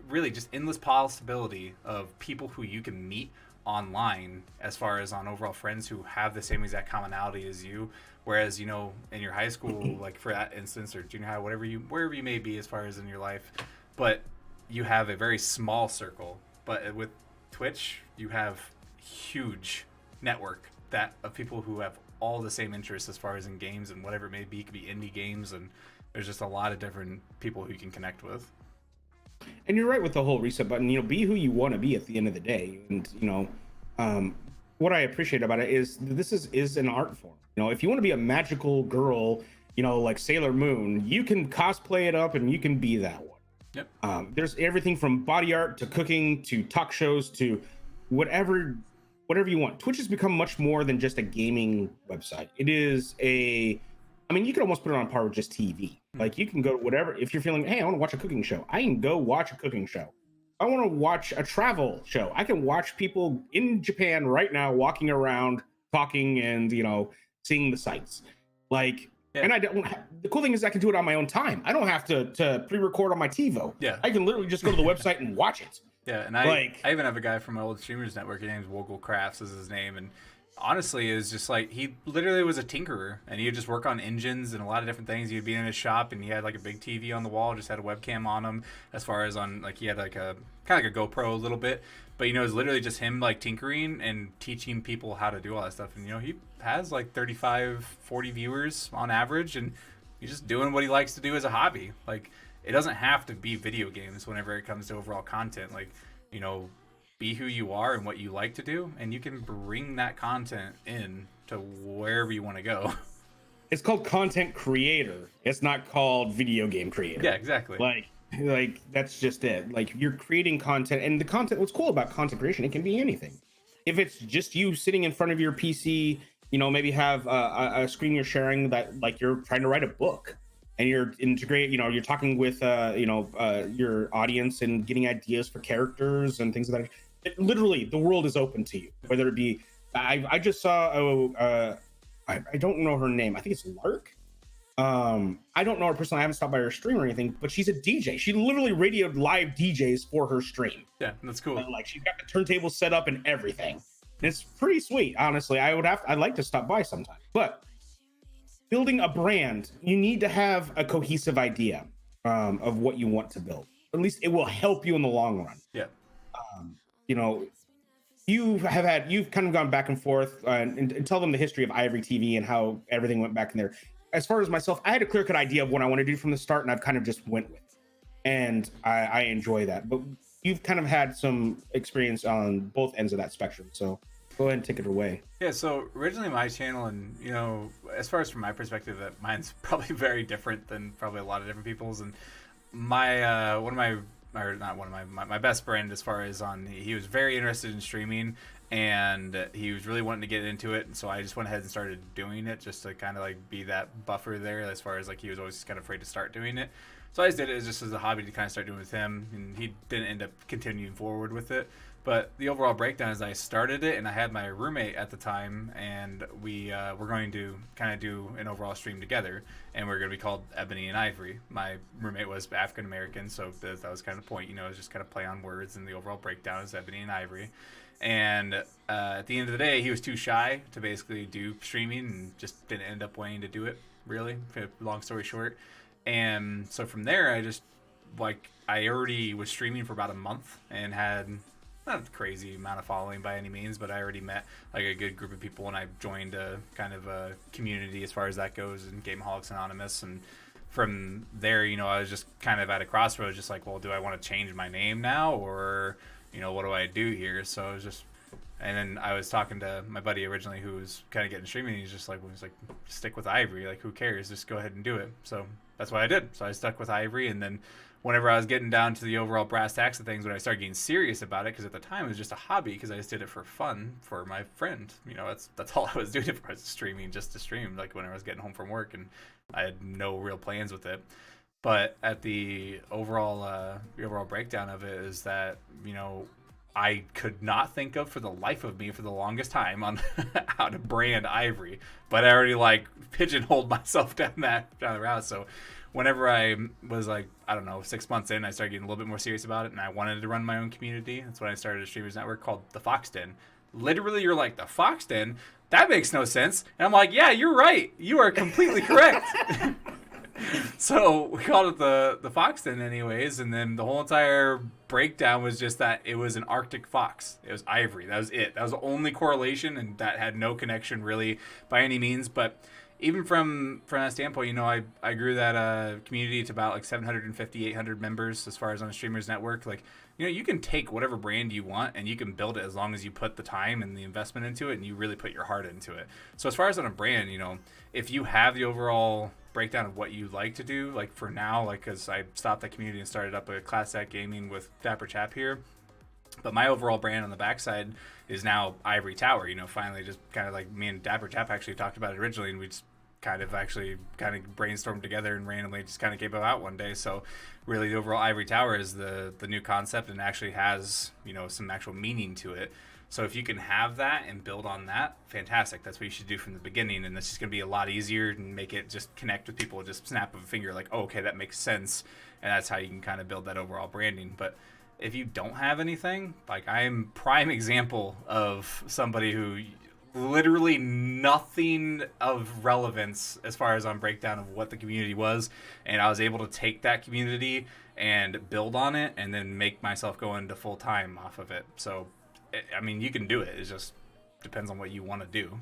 really just endless possibility of people who you can meet online, as far as on overall friends who have the same exact commonality as you. Whereas in your high school, like for that instance, or junior high, wherever you may be as far as in your life, but you have a very small circle. But with Twitch, you have huge network of people who have all the same interests as far as in games and whatever it may be. It could be indie games, and there's just a lot of different people who you can connect with. And you're right with the whole reset button. Be who you want to be at the end of the day. And what I appreciate about it is this is an art form. If you want to be a magical girl, like Sailor Moon, you can cosplay it up and you can be that one. Yep. There's everything from body art to cooking to talk shows to whatever you want. Twitch has become much more than just a gaming website. It is you can almost put it on par with just TV. Like you can go to whatever. If you're feeling, hey, I want to watch a cooking show, I can go watch a cooking show. I want to watch a travel show, I can watch people in Japan right now walking around, talking, and seeing the sights. Like, and the cool thing is I can do it on my own time. I don't have to pre-record on my TiVo. Yeah. I can literally just go to the website and watch it. Yeah, and I even have a guy from my old streamers network. His name's Crass is his name, and honestly is just like he literally was a tinkerer, and he would just work on engines and a lot of different things. He'd be in his shop and he had like a big TV on the wall, just had a webcam on him, as far as on like he had like a kind of like a GoPro a little bit, but it was literally just him like tinkering and teaching people how to do all that stuff. And he has like 35-40 viewers on average, and he's just doing what he likes to do as a hobby. Like, it doesn't have to be video games whenever it comes to overall content. Like, be who you are and what you like to do, and you can bring that content in to wherever you want to go. It's called content creator. It's not called video game creator. Yeah, exactly. Like that's just it. Like, you're creating content, and the content, what's cool about content creation, it can be anything. If it's just you sitting in front of your PC, maybe have a screen you're sharing that like you're trying to write a book, and you're you're talking with your audience and getting ideas for characters and things like that. Literally, the world is open to you. Whether it be, I just saw I don't know her name. I think it's Lark. I don't know her personally. I haven't stopped by her stream or anything, but she's a DJ. She literally radioed live DJs for her stream. Yeah, that's cool. And, like, she's got the turntable set up and everything. And it's pretty sweet, honestly. I'd like to stop by sometime. But building a brand, you need to have a cohesive idea of what you want to build. At least it will help you in the long run. Yeah. You know, you've kind of gone back and forth and tell them the history of Ivory TV and how everything went back in there. As far as myself, I had a clear-cut idea of what I want to do from the start, and I've kind of just went with it. And I enjoy that. But you've kind of had some experience on both ends of that spectrum, so go ahead and take it away. Yeah, so originally my channel, and you know, as far as from my perspective, that mine's probably very different than probably a lot of different people's. And my my best friend, as far as he was very interested in streaming, and he was really wanting to get into it, and so I just went ahead and started doing it just to kind of like be that buffer there, as far as like he was always kind of afraid to start doing it. So I just did it just as a hobby to kind of start doing with him, and he didn't end up continuing forward with it. But the overall breakdown is I started it, and I had my roommate at the time, and we were going to kind of do an overall stream together, and we're going to be called Ebony and Ivory. My roommate was African American, so that was kind of the point, you know, it was just kind of play on words, and the overall breakdown is Ebony and Ivory. And at the end of the day, he was too shy to basically do streaming, and just didn't end up wanting to do it, really, long story short. And so from there, I already was streaming for about a month and had not a crazy amount of following by any means, but I already met like a good group of people, and I joined a kind of a community as far as that goes in Gameaholics Anonymous. And from there, you know, I was just kind of at a crossroads, just like, well, do I want to change my name now, or, you know, what do I do here? So I was just, and then I was talking to my buddy originally who was kind of getting streaming. He's just like, stick with Ivory. Like, who cares? Just go ahead and do it. So that's what I did. So I stuck with Ivory, and then whenever I was getting down to the overall brass tacks of things, when I started getting serious about it, because at the time it was just a hobby, because I just did it for fun for my friend. You know, that's all I was doing it for. I was streaming just to stream, like when I was getting home from work, and I had no real plans with it. But at the overall breakdown of it is that, you know, I could not think of for the life of me for the longest time on how to brand Ivory, but I already like pigeonholed myself down the route. So whenever I was like, I don't know, 6 months in, I started getting a little bit more serious about it, and I wanted to run my own community. That's when I started a streamers network called the Fox Den. Literally, you're like, the Fox Den? That makes no sense. And I'm like, yeah, you're right. You are completely correct. So we called it the Fox Den anyways, and then the whole entire breakdown was just that it was an Arctic fox. It was Ivory. That was it. That was the only correlation, and that had no connection really by any means. But even from that standpoint, you know, I grew that community to about like 750, 800 members as far as on a streamers network. Like, you know, you can take whatever brand you want and you can build it as long as you put the time and the investment into it and you really put your heart into it. So as far as on a brand, you know, if you have the overall breakdown of what you like to do, like for now, like, because I stopped that community and started up a Class Act Gaming with Dapper Chap here. But my overall brand on the backside is now Ivory Tower. You know, finally, just kind of like me and Dapper Chap actually talked about it originally, and we just kind of brainstormed together and randomly just kind of came out one day. So really, the overall Ivory Tower is the new concept, and actually has, you know, some actual meaning to it. So if you can have that and build on that, fantastic. That's what you should do from the beginning, and it's just going to be a lot easier and make it just connect with people. Just snap of a finger, like, oh, okay, that makes sense, and that's how you can kind of build that overall branding. But if you don't have anything, like, I'm prime example of somebody who literally nothing of relevance as far as on breakdown of what the community was, and I was able to take that community and build on it and then make myself go into full time off of it. So I mean, you can do it. It just depends on what you want to do.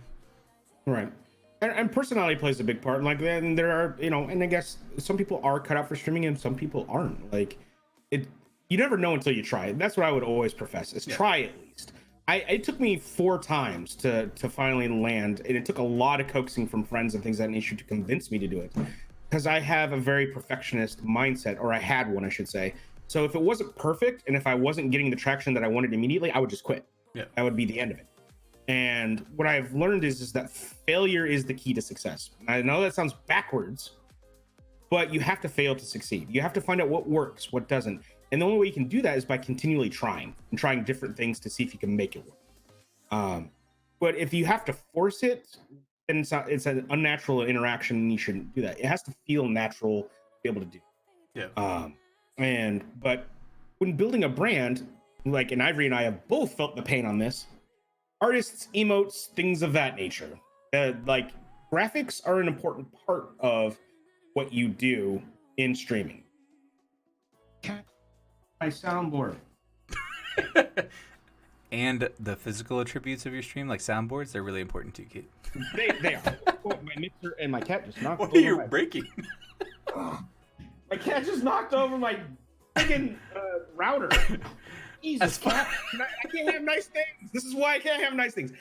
Right. And personality plays a big part. Like, then there are, you know, and I guess some people are cut out for streaming and some people aren't. Like, you never know until you try it. That's what I would always profess, is try at least. It took me 4 times to finally land, and it took a lot of coaxing from friends and things of that nature to convince me to do it, because I have a very perfectionist mindset, or I had one, I should say. So if it wasn't perfect, and if I wasn't getting the traction that I wanted immediately, I would just quit. Yeah. That would be the end of it. And what I've learned is that failure is the key to success. I know that sounds backwards, but you have to fail to succeed. You have to find out what works, what doesn't. And the only way you can do that is by continually trying and trying different things to see if you can make it work. But if you have to force it, then it's an unnatural interaction, and you shouldn't do that. It has to feel natural to be able to do. Yeah. But when building a brand, like, and Ivory and I have both felt the pain on this. Artists, emotes, things of that nature. Like, graphics are an important part of what you do in streaming. My soundboard. And the physical attributes of your stream, like soundboards, they're really important too, Kate. They are. Oh, my mixer and my cat just knocked What over are you breaking? My cat just knocked over my freaking router. Jesus, cat. I can't have nice things. This is why I can't have nice things.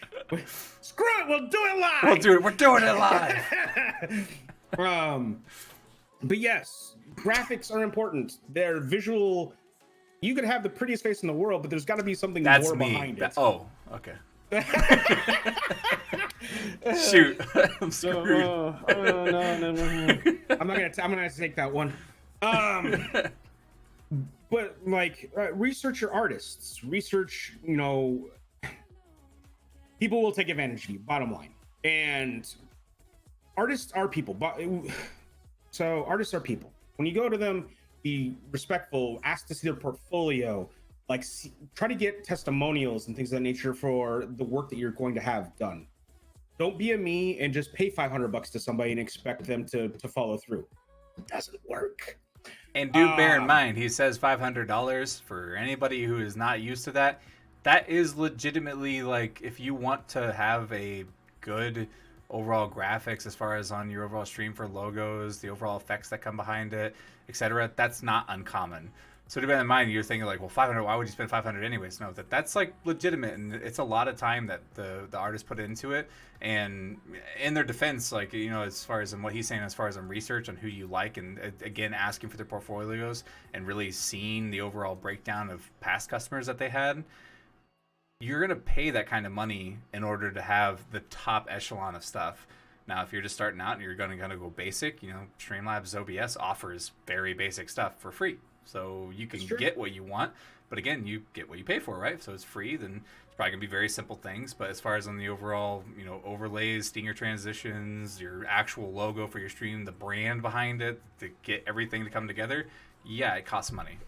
Screw it. We'll do it live. We're doing it live. But yes, graphics are important. They're visual. You could have the prettiest face in the world, but there's got to be something more behind it. Oh, okay. Shoot, I'm screwed. No. I'm gonna take that one. But like, research your artists. Research, people will take advantage of you. Bottom line, and artists are people. So artists are people. When you go to them, be respectful. Ask to see their portfolio. Like, try to get testimonials and things of that nature for the work that you're going to have done. Don't be a me and just pay $500 to somebody and expect them to follow through. It doesn't work. And do bear in mind, he says $500 for anybody who is not used to that. That is legitimately, like, if you want to have a good overall graphics as far as on your overall stream for logos, the overall effects that come behind it, etc., that's not uncommon. So to bear in mind, you're thinking like, well, 500, why would you spend 500 anyways? No, that's like legitimate, and it's a lot of time that the artist put into it. And in their defense, like, as far as what he's saying, as far as research on who you like, and again, asking for their portfolios and really seeing the overall breakdown of past customers that they had, you're going to pay that kind of money in order to have the top echelon of stuff. Now, if you're just starting out and you're going to go basic, Streamlabs OBS offers very basic stuff for free. So you can get what you want, but again, you get what you pay for, right? So it's free, then it's probably going to be very simple things. But as far as on the overall, overlays, stinger transitions, your actual logo for your stream, the brand behind it, to get everything to come together, yeah, it costs money.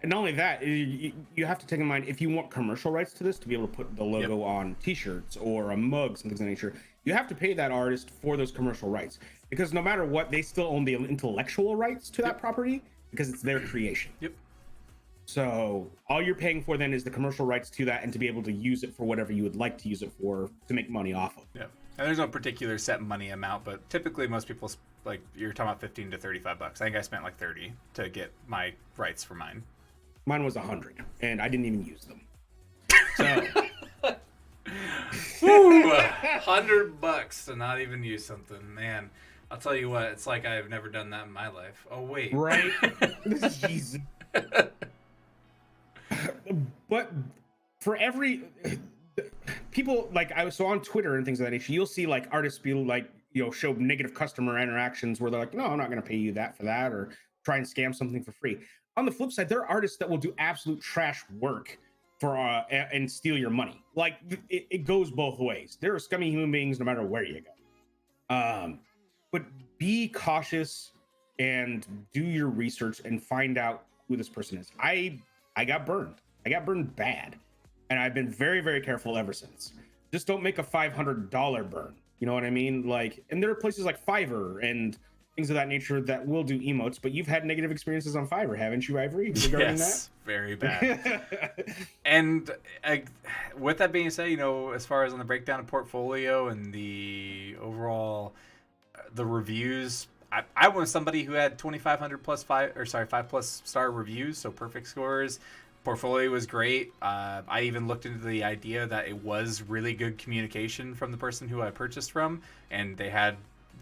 And not only that, you have to take in mind, if you want commercial rights to this, to be able to put the logo on t-shirts or mugs and things of that nature, you have to pay that artist for those commercial rights. Because no matter what, they still own the intellectual rights to that property because it's their creation. Yep. So all you're paying for then is the commercial rights to that and to be able to use it for whatever you would like to use it for to make money off of. Yeah. And there's no particular set money amount, but typically most people, like, you're talking about $15 to $35. I think I spent like 30 to get my rights for mine. Mine was 100, and I didn't even use them. So, $100 to not even use something, man. I'll tell you what, it's like I've never done that in my life. Oh wait, right? Jesus. But for every people, like, I was so on Twitter and things of that nature, you'll see like artists be like, show negative customer interactions where they're like, no, I'm not going to pay you that for that, or try and scam something for free. On the flip side, there are artists that will do absolute trash work for and steal your money. Like, it goes both ways. There are scummy human beings no matter where you go. But be cautious and do your research and find out who this person is. I got burned. I got burned bad, and I've been very, very careful ever since. Just don't make a $500 burn. You know what I mean? Like, and there are places like Fiverr and things of that nature that will do emotes, but you've had negative experiences on Fiverr, haven't you, Ivory, regarding that? Very bad. And with that being said, as far as on the breakdown of portfolio and the overall, the reviews, I was somebody who had 2,500 plus 5+ star reviews, so perfect scores. Portfolio was great. I even looked into the idea that it was really good communication from the person who I purchased from, and they had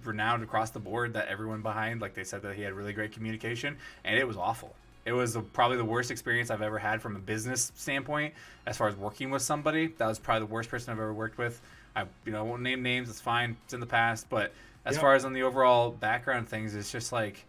renowned across the board that everyone behind, like, they said that he had really great communication, and it was awful. It was probably the worst experience I've ever had from a business standpoint as far as working with somebody. That was probably the worst person I've ever worked with. I won't name names, it's fine, it's in the past, but as far as on the overall background things, it's just like,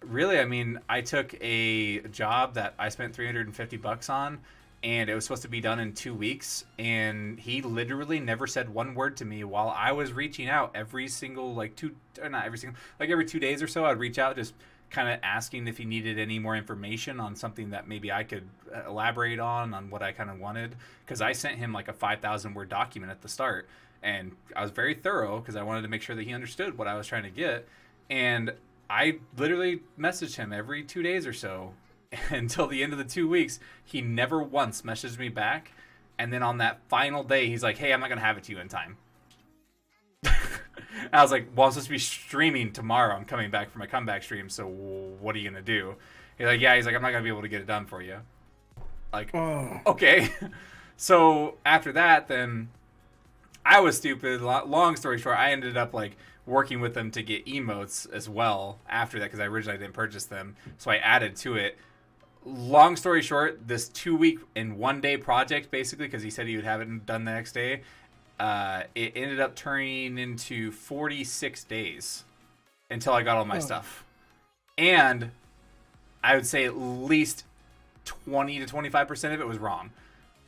really, I mean, I took a job that I spent $350 on, and it was supposed to be done in 2 weeks, and he literally never said one word to me while I was reaching out every single not every single, like every 2 days or so. I'd reach out, just kind of asking if he needed any more information on something that maybe I could elaborate on what I kind of wanted, because I sent him like a 5,000 word document at the start, and I was very thorough because I wanted to make sure that he understood what I was trying to get. And I literally messaged him every 2 days or so until the end of the 2 weeks. He never once messaged me back. And then on that final day, he's like, "Hey, I'm not going to have it to you in time." I was like, "Well, I'm supposed to be streaming tomorrow. I'm coming back for my comeback stream. So what are you going to do?" He's like, "Yeah." He's like, "I'm not going to be able to get it done for you." Like, okay. So after that, then I was stupid. Long story short, I ended up like working with them to get emotes as well after that, because I originally didn't purchase them. So I added to it. Long story short, this 2 week and 1 day project, basically, because he said he would have it done the next day, it ended up turning into 46 days until I got all my stuff. And I would say at least 20 to 25% of it was wrong.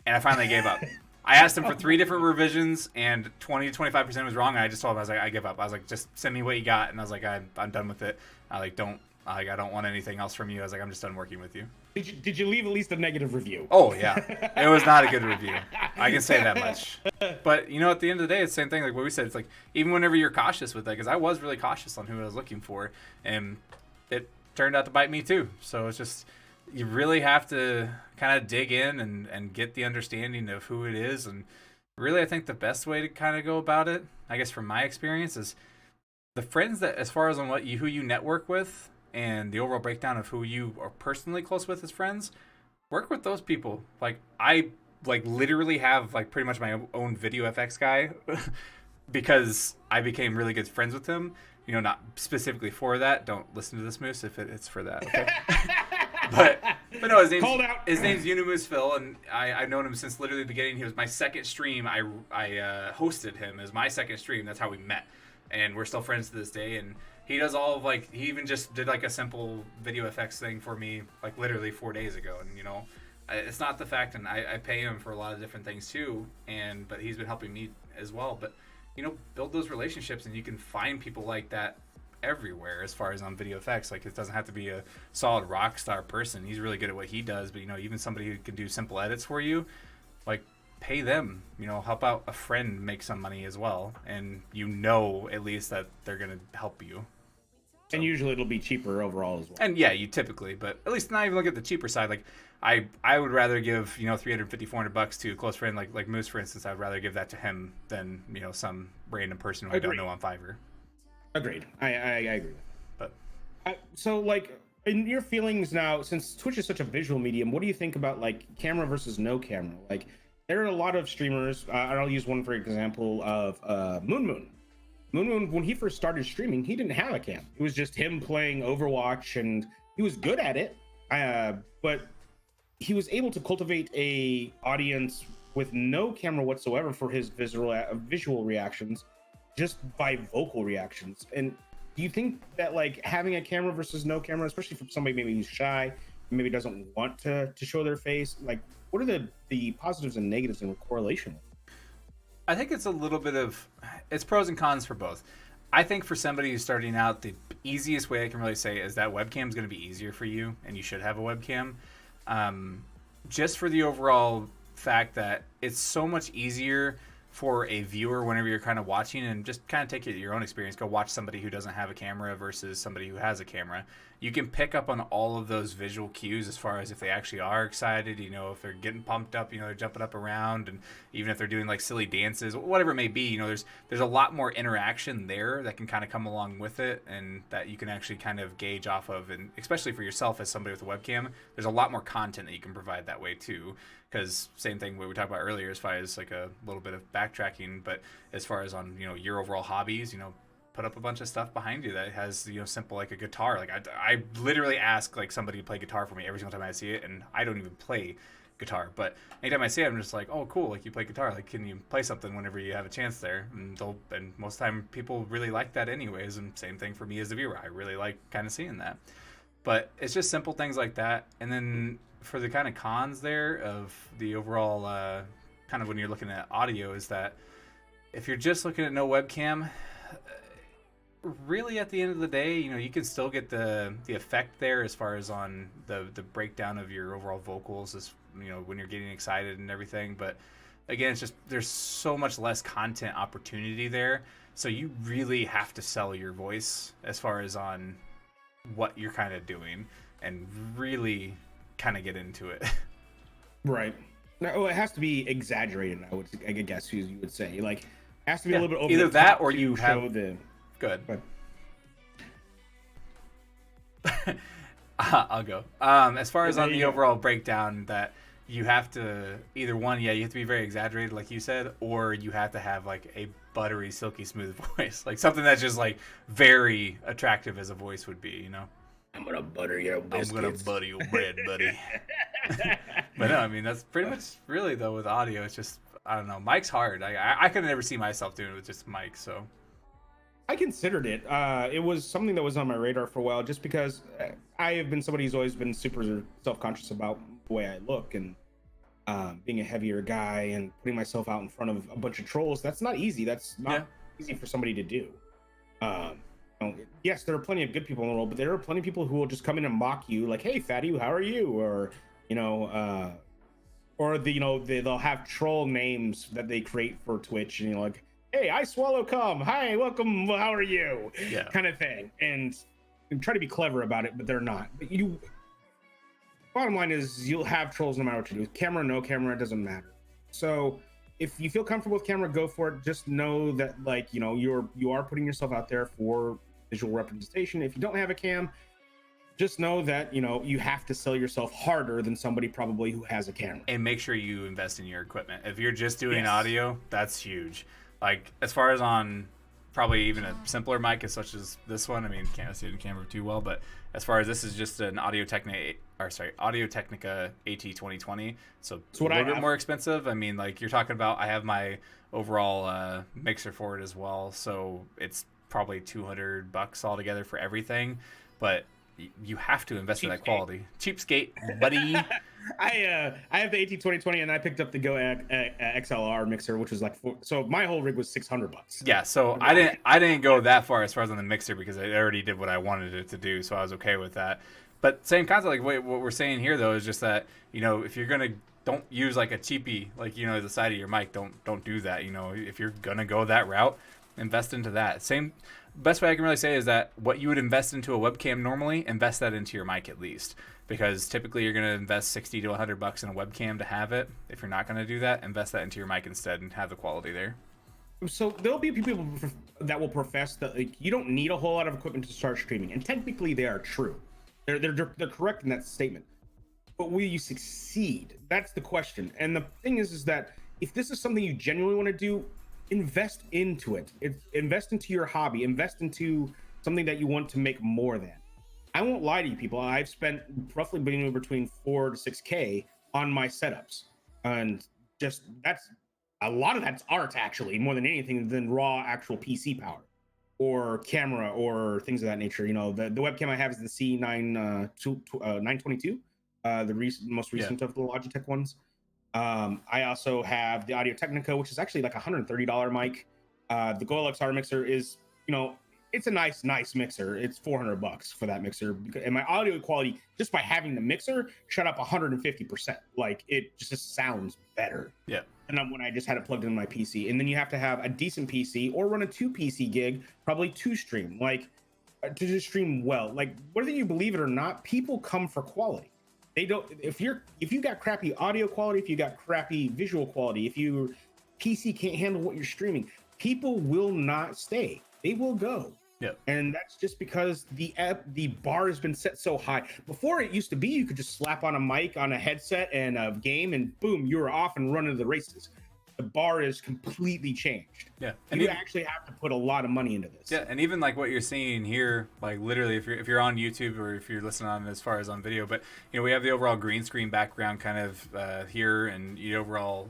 And I finally gave up. I asked him for 3 different revisions, and 20 to 25% was wrong. And I just told him, I was like, "I give up." I was like, "Just send me what you got." And I was like, I'm done with it. I don't want anything else from you. I was like, "I'm just done working with you." Did you leave at least a negative review? Oh yeah, it was not a good review. I can say that much. But at the end of the day, it's the same thing. Like what we said, it's like even whenever you're cautious with that, because I was really cautious on who I was looking for, and it turned out to bite me too. So it's just, you really have to kind of dig in and get the understanding of who it is. And really, I think the best way to kind of go about it, I guess from my experience, is the friends that, as far as on who you network with, and the overall breakdown of who you are personally close with as friends, work with those people. Like I literally have pretty much my own video FX guy because I became really good friends with him. Not specifically for that. Don't listen to this, Moose, if it's for that. Okay. but no, his name's Moose Phil, and I've known him since literally the beginning. He was my second stream. I hosted him as my second stream. That's how we met, and we're still friends to this day. And he does all of he even just did a simple video effects thing for me literally 4 days ago. And it's not the fact, and I pay him for a lot of different things too, but he's been helping me as well. But build those relationships, and you can find people like that everywhere as far as on video effects. It doesn't have to be a solid rock star person. He's really good at what he does, but even somebody who can do simple edits for you, pay them, help out a friend make some money as well, and at least that they're gonna help you. So. And usually it'll be cheaper overall as well. And yeah, you typically, but at least not even look at the cheaper side. I would rather give $350, $400 to a close friend like Moose, for instance. I'd rather give that to him than some random person who I don't know on Fiverr. Agreed. I agree. But so in your feelings now, since Twitch is such a visual medium, what do you think about camera versus no camera? There are a lot of streamers. I'll use one for example of Moon. Moon, when he first started streaming, he didn't have a cam. It was just him playing Overwatch, and he was good at it. But he was able to cultivate a audience with no camera whatsoever for his visual reactions, just by vocal reactions. And do you think that having a camera versus no camera, especially for somebody maybe who's shy, maybe doesn't want to show their face, what are the positives and negatives in correlation? I think it's a little bit of, it's pros and cons for both. I think for somebody who's starting out, the easiest way I can really say is that webcam is going to be easier for you, and you should have a webcam. Just for the overall fact that it's so much easier for a viewer whenever you're kind of watching, and just kind of take it your own experience. Go watch somebody who doesn't have a camera versus somebody who has a camera. You can pick up on all of those visual cues as far as if they actually are excited, if they're getting pumped up, they're jumping up around, and even if they're doing silly dances, whatever it may be, there's a lot more interaction there that can kind of come along with it, and that you can actually kind of gauge off of. And especially for yourself as somebody with a webcam, there's a lot more content that you can provide that way too. Because same thing what we talked about earlier as far as a little bit of backtracking, but as far as on your overall hobbies, put up a bunch of stuff behind you that has simple a guitar. I literally ask somebody to play guitar for me every single time I see it, and I don't even play guitar, but anytime I see it, I'm just oh cool, you play guitar, can you play something whenever you have a chance there? And most of the time people really like that anyways, and same thing for me as a viewer. I really like kind of seeing that. But it's just simple things like that. And then for the kind of cons there of the overall kind of when you're looking at audio is that if you're just looking at no webcam, really at the end of the day, you know, you can still get the effect there as far as on the breakdown of your overall vocals, as you know, when you're getting excited and everything. But again, it's just there's so much less content opportunity there, so you really have to sell your voice as far as on what you're kind of doing and really kind of get into it. Right. No, it has to be exaggerated. I guess you would say, like, it has to be a little bit over either the that top or to you show have the. good. But I'll go. As far as Yeah, on the yeah. overall breakdown, that you have to either one, yeah, you have to be very exaggerated, like you said, or you have to have like a buttery, silky smooth voice, like something that's just like very attractive as a voice would be, you know. I'm gonna butter your biscuits. I'm gonna butter your bread, buddy. But no, I mean that's pretty much really though with audio. It's just I don't know. Mic's hard. I could never see myself doing it with just mic. So I considered it. It was something that was on my radar for a while, just because I have been somebody who's always been super self-conscious about the way I look, and being a heavier guy and putting myself out in front of a bunch of trolls. That's not easy. That's not easy for somebody to do. You know, yes, there are plenty of good people in the world, but there are plenty of people who will just come in and mock you, like, "Hey, fatty, how are you?" Or you know, they'll have troll names that they create for Twitch, and you know, like, "Hey, I swallow cum. Hi, welcome. How are you?" Yeah. Kind of thing, and try to be clever about it, but they're not. But you, bottom line is, you'll have trolls no matter what you do. Camera, no camera, it doesn't matter. So if you feel comfortable with camera, go for it. Just know that, like, you know, you are putting yourself out there for visual representation. If you don't have a cam, just know that, you know, you have to sell yourself harder than somebody probably who has a camera. And make sure you invest in your equipment. If you're just doing Yes. audio, that's huge. Like as far as on probably even a simpler mic as such as this one, I mean, can't see it in camera too well, but as far as this is just an Audio Technica AT2020, so a little bit more expensive. I mean, like you're talking about, I have my overall mixer for it as well, so it's probably $200 altogether for everything, but you have to invest in that quality. Cheapskate, buddy. I have the AT2020 and I picked up the Go XLR mixer, which was like so my whole rig was $600. Yeah, so I didn't go that far as far as on the mixer because it already did what I wanted it to do, so I was okay with that. But same concept, like what we're saying here though is just that, you know, if you're gonna, don't use like a cheapie, like, you know, the side of your mic, don't do that. You know, if you're gonna go that route, invest into that. Same best way I can really say is that what you would invest into a webcam normally, invest that into your mic at least, because typically you're going to invest $60 to $100 in a webcam to have it. If you're not going to do that, invest that into your mic instead and have the quality there. So there'll be people that will profess that, like, you don't need a whole lot of equipment to start streaming, and technically they are true. They're correct in that statement. But will you succeed? That's the question. And the thing is that if this is something you genuinely want to do, invest into it. Invest into your hobby. Invest into something that you want to make more than. I won't lie to you, people. I've spent roughly between 4 to 6K on my setups, and just that's a lot of that's art, actually, more than anything than raw actual PC power or camera or things of that nature. You know, the webcam I have is the C922, the most recent of the Logitech ones. I also have the Audio Technica, which is actually like $130 mic. The Go XLR mixer is, you know, it's a nice mixer. It's $400 for that mixer, and my audio quality just by having the mixer shot up 150%. Like, it just sounds better. Yeah. And then when I just had it plugged in my PC, and then you have to have a decent PC or run a 2 PC gig, probably to stream, like to just stream well. Like, whether you believe it or not, people come for quality. They don't. If you got crappy audio quality, if you got crappy visual quality, if your PC can't handle what you're streaming, people will not stay. They will go. Yeah. And that's just because the bar has been set so high. Before, it used to be you could just slap on a mic on a headset and a game, and boom, you were off and running the races. The bar is completely changed. Yeah. And you actually have to put a lot of money into this. Yeah, and even like what you're seeing here, like literally, if you're on YouTube or if you're listening on as far as on video, but you know, we have the overall green screen background kind of here, and the overall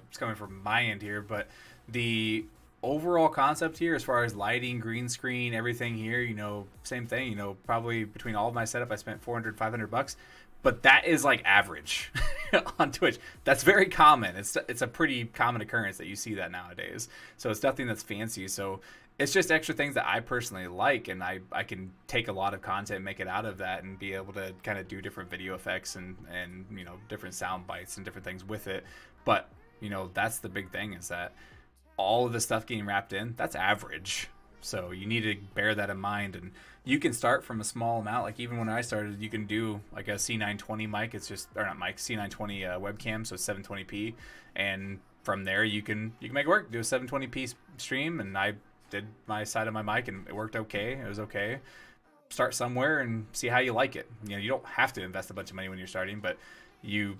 it's coming from my end here, but the overall concept here, as far as lighting, green screen, everything here, same thing. Probably between all of my setup, I spent 400, $500, but that is like average on Twitch. That's very common. It's a pretty common occurrence that you see that nowadays. So it's nothing that's fancy. So it's just extra things that I personally like, and I can take a lot of content, make it out of that, and be able to kind of do different video effects and different sound bites and different things with it. But that's the big thing, is that all of the stuff getting wrapped in, that's average. So you need to bear that in mind, and you can start from a small amount. Like even when I started, you can do like a C920 mic. It's just, or not mic, C920 webcam, so it's 720p, and from there you can make it work. Do a 720p stream, and I did my side of my mic, and it worked okay. It was okay. Start somewhere and see how you like it. You don't have to invest a bunch of money when you're starting, but you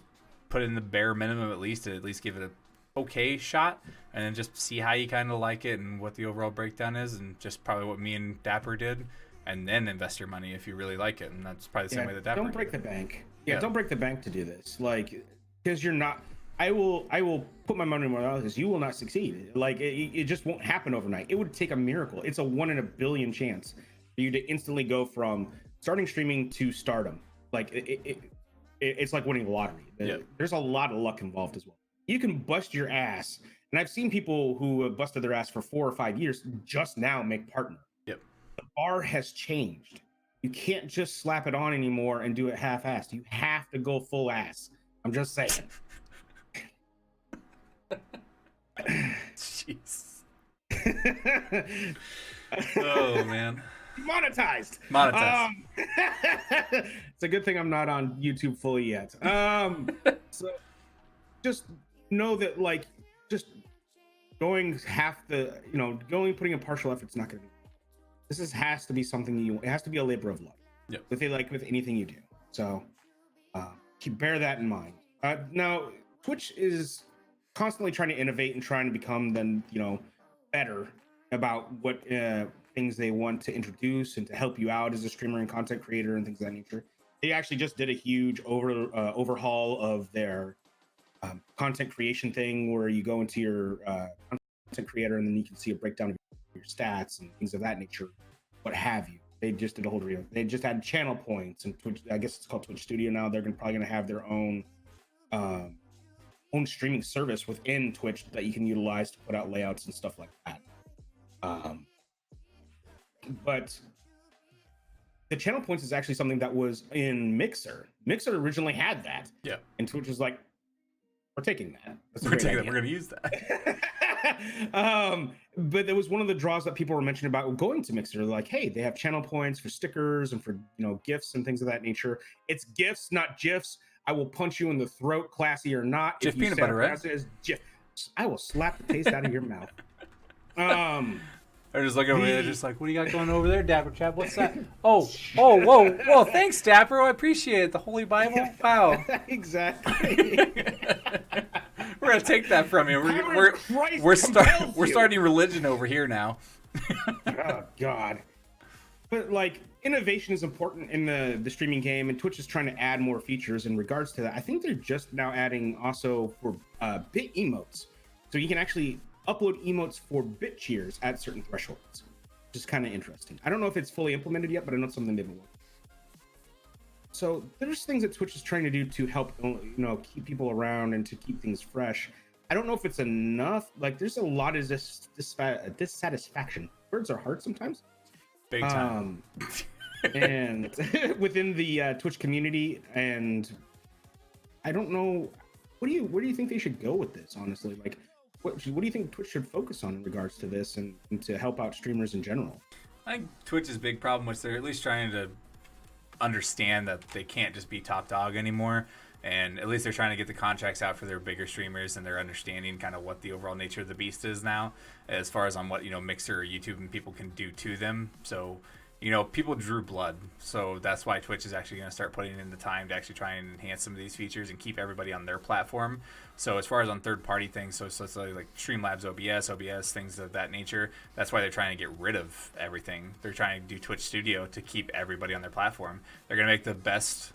put in the bare minimum at least to give it a okay shot, and then just see how you kind of like it and what the overall breakdown is, and just probably what me and Dapper did, and then invest your money if you really like it. And that's probably the same way that Dapper don't break did. the bank. Don't break the bank to do this, like, because you're not. I will put my money where my mouth is. You will not succeed. Like it just won't happen overnight. It would take a miracle. It's a 1 in a billion chance for you to instantly go from starting streaming to stardom. Like it's like winning the lottery. There's a lot of luck involved as well. You can bust your ass, and I've seen people who have busted their ass for 4 or 5 years just now make partner. Yep. The bar has changed. You can't just slap it on anymore and do it half-assed. You have to go full ass. I'm just saying. Jeez. Oh man. Monetized. It's a good thing I'm not on YouTube fully yet. So just know that, like, just going putting in partial effort's not going to be. This has to be something it has to be a labor of love. Yep. With anything you do. So bear that in mind. Now, Twitch is constantly trying to innovate and trying to become better about what things they want to introduce and to help you out as a streamer and content creator and things of that nature. They actually just did a huge overhaul of their content creation thing, where you go into your content creator and then you can see a breakdown of your stats and things of that nature, what have you. They just did a whole review. They just had channel points, and Twitch, I guess it's called Twitch Studio now. They're probably going to have their own streaming service within Twitch that you can utilize to put out layouts and stuff like that. But the channel points is actually something that was in Mixer. Mixer originally had that. Yeah. And Twitch was like, we're taking that. We're going to use that. But there was one of the draws that people were mentioning about going to Mixer. Like, hey, they have channel points for stickers and for gifts and things of that nature. It's gifts, not gifs. I will punch you in the throat, classy or not. Jif peanut butter, right? Jif. I will slap the taste out of your mouth. I just look over there, just like, what do you got going over there, Dapper Chap? What's that? Oh, whoa, thanks, Dapper. I appreciate it. The Holy Bible? Wow. Exactly. We're gonna take that from you. We're starting religion over here now. Oh God. But like, innovation is important in the streaming game, and Twitch is trying to add more features in regards to that. I think they're just now adding also for bit emotes, so you can actually upload emotes for bit cheers at certain thresholds, which is kind of interesting. I don't know if it's fully implemented yet, but I know it's something they've been working. So there's things that Twitch is trying to do to help keep people around and to keep things fresh. I don't know if it's enough. Like, there's a lot of dissatisfaction. Words are hard sometimes. Big time. And within the Twitch community, and I don't know, where do you think they should go with this, honestly? Like, what do you think Twitch should focus on in regards to this and to help out streamers in general? I think Twitch's big problem was they're at least trying to understand that they can't just be top dog anymore, and at least they're trying to get the contracts out for their bigger streamers, and they're understanding kind of what the overall nature of the beast is now, as far as on what Mixer or YouTube and people can do to them. So people drew blood, so that's why Twitch is actually going to start putting in the time to actually try and enhance some of these features and keep everybody on their platform. So as far as on third-party things, so let's say like Streamlabs, OBS, things of that nature, that's why they're trying to get rid of everything. They're trying to do Twitch Studio to keep everybody on their platform. They're going to make the best,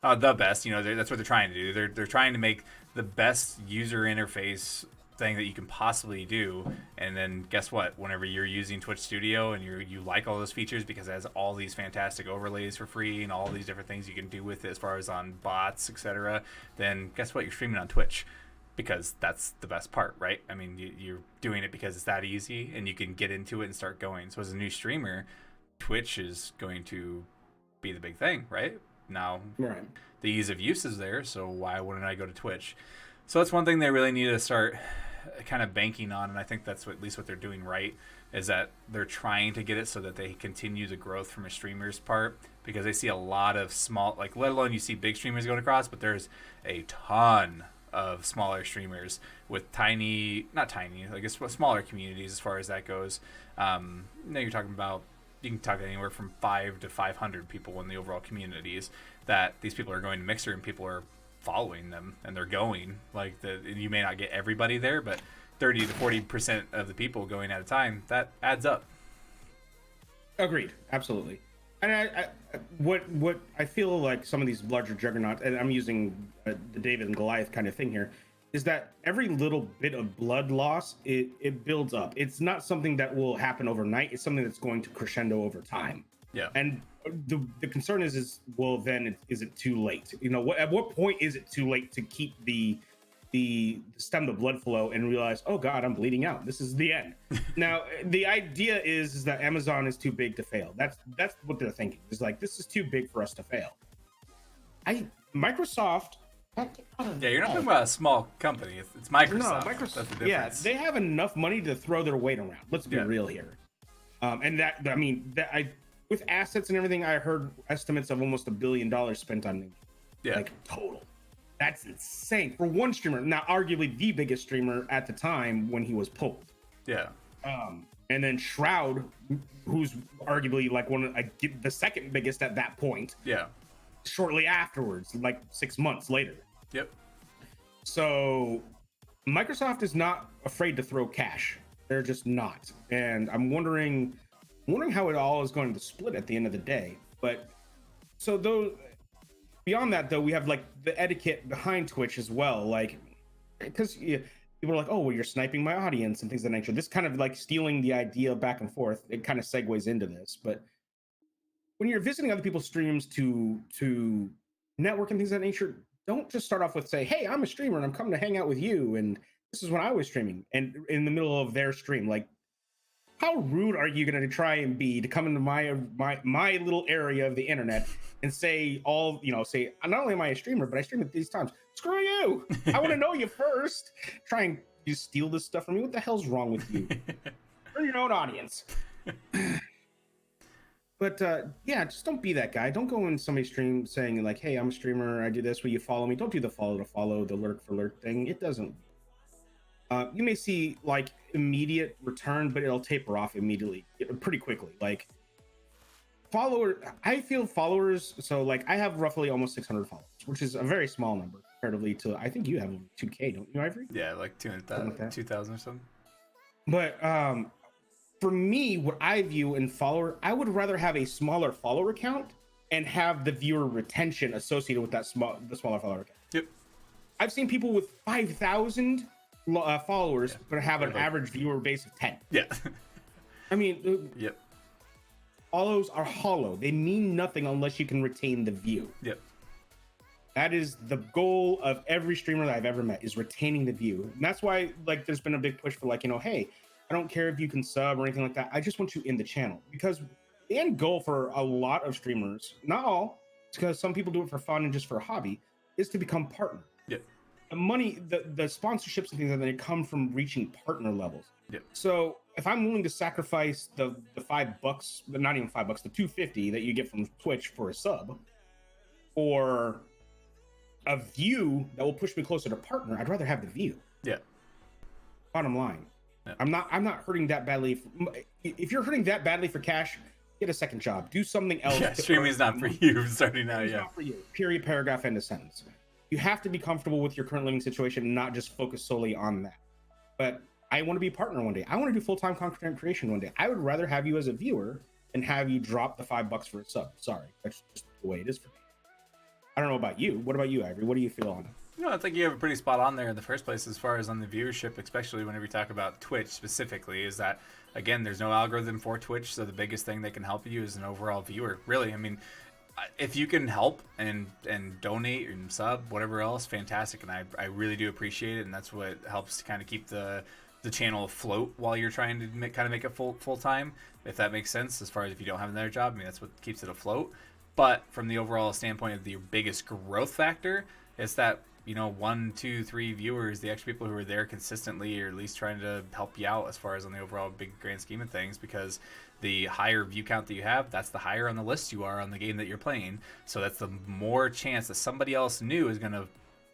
that's what they're trying to do. They're trying to make the best user interface thing that you can possibly do. And then guess what? Whenever you're using Twitch Studio and you like all those features because it has all these fantastic overlays for free and all these different things you can do with it as far as on bots, etc., then guess what? You're streaming on Twitch because that's the best part, right? I mean, you're doing it because it's that easy and you can get into it and start going. So as a new streamer, Twitch is going to be the big thing, right? Now, Right. the ease of use is there, so why wouldn't I go to Twitch? So that's one thing they really need to start kind of banking on, and I think that's at least what they're doing right, is that they're trying to get it so that they continue the growth from a streamer's part, because they see a lot of small, like, let alone you see big streamers going across, but there's a ton of smaller streamers with not tiny, I guess smaller communities as far as that goes. You're talking about, you can talk anywhere from 5 to 500 people in the overall communities that these people are going to Mixer and people are following them and they're going. Like, you may not get everybody there, but 30 to 40% of the people going at a time, that adds up. Agreed. Absolutely. And what I feel like some of these larger juggernauts, and I'm using the David and Goliath kind of thing here, is that every little bit of blood loss, it builds up. It's not something that will happen overnight. It's something that's going to crescendo over time. Yeah. And the concern is well, then is it too late? You know, at what point is it too late to keep the stem the blood flow and realize, oh God, I'm bleeding out. This is the end. Now, the idea is that Amazon is too big to fail. That's what they're thinking. It's like, this is too big for us to fail. Microsoft. Yeah, you're not talking about a small company. It's Microsoft. No, Microsoft. That's the difference. Yeah, they have enough money to throw their weight around. Let's be real here. And with assets and everything, I heard estimates of almost $1 billion spent on Newbies. Yeah. Like, total. That's insane for one streamer. Now, arguably the biggest streamer at the time when he was pulled. Yeah. And then Shroud, who's arguably like the second biggest at that point. Yeah. Shortly afterwards, like 6 months later. Yep. So Microsoft is not afraid to throw cash. They're just not. And I'm wondering how it all is going to split at the end of the day. But so though, beyond that though, we have like the etiquette behind Twitch as well. Like, because people are like, oh, well, you're sniping my audience and things of that nature. This kind of like stealing the idea back and forth. It kind of segues into this. But when you're visiting other people's streams to network and things of that nature, don't just start off with say, hey, I'm a streamer and I'm coming to hang out with you, and this is when I was streaming, and in the middle of their stream. Like, how rude are you going to try and be to come into my little area of the internet and say say, not only am I a streamer, but I stream at these times. Screw you. I want to know you first. Try and just steal this stuff from me. What the hell's wrong with you? You're your own audience. But just don't be that guy. Don't go in somebody's stream saying like, hey, I'm a streamer, I do this, will you follow me? Don't do the follow to follow, the lurk for lurk thing. It doesn't. You may see like immediate return, but it'll taper off immediately, pretty quickly. Like I feel followers. So like I have roughly almost 600 followers, which is a very small number comparatively to, I think you have 2K, don't you, Ivory? Yeah, like 200,000, 2,000 or something. But for me, what I view in follower, I would rather have a smaller follower count and have the viewer retention associated with the smaller follower count. Yep. I've seen people with 5,000 followers, but have an average viewer base of 10. Yeah. I mean, yep. Follows are hollow. They mean nothing unless you can retain the view. Yep. That is the goal of every streamer that I've ever met, is retaining the view. And that's why like there's been a big push for like, hey, I don't care if you can sub or anything like that. I just want you in the channel, because the end goal for a lot of streamers, not all, because some people do it for fun and just for a hobby, is to become partner. Yep. The money, the sponsorships and things like that, they come from reaching partner levels. Yep. So if I'm willing to sacrifice the $5, but not even $5, the $2.50 that you get from Twitch for a sub, or a view that will push me closer to partner, I'd rather have the view. Yeah. Bottom line. Yeah. I'm not hurting that badly. If you're hurting that badly for cash, get a second job. Do something else. Yeah, streaming is not for you starting out. Yeah. Not for you. Period, paragraph, end of sentence. You have to be comfortable with your current living situation and not just focus solely on that. But I want to be a partner one day. I want to do full-time content creation one day. I would rather have you as a viewer than have you drop the $5 for a sub. Sorry, that's just the way it is for me. I don't know about you. What about you, Ivory? What do you feel on it? I think you have a pretty spot on there in the first place as far as on the viewership, especially whenever you talk about Twitch specifically, is that, again, there's no algorithm for Twitch, so the biggest thing that can help you is an overall viewer. Really, I mean, if you can help and donate and sub, whatever else, fantastic, and I really do appreciate it, and that's what helps to kind of keep the channel afloat while you're trying to make it full time, if that makes sense, as far as if you don't have another job. I mean, that's what keeps it afloat. But from the overall standpoint of the biggest growth factor, it's that, 1, 2, 3 viewers, the extra people who are there consistently, or at least trying to help you out as far as on the overall big grand scheme of things, because the higher view count that you have, that's the higher on the list you are on the game that you're playing. So that's the more chance that somebody else new is going to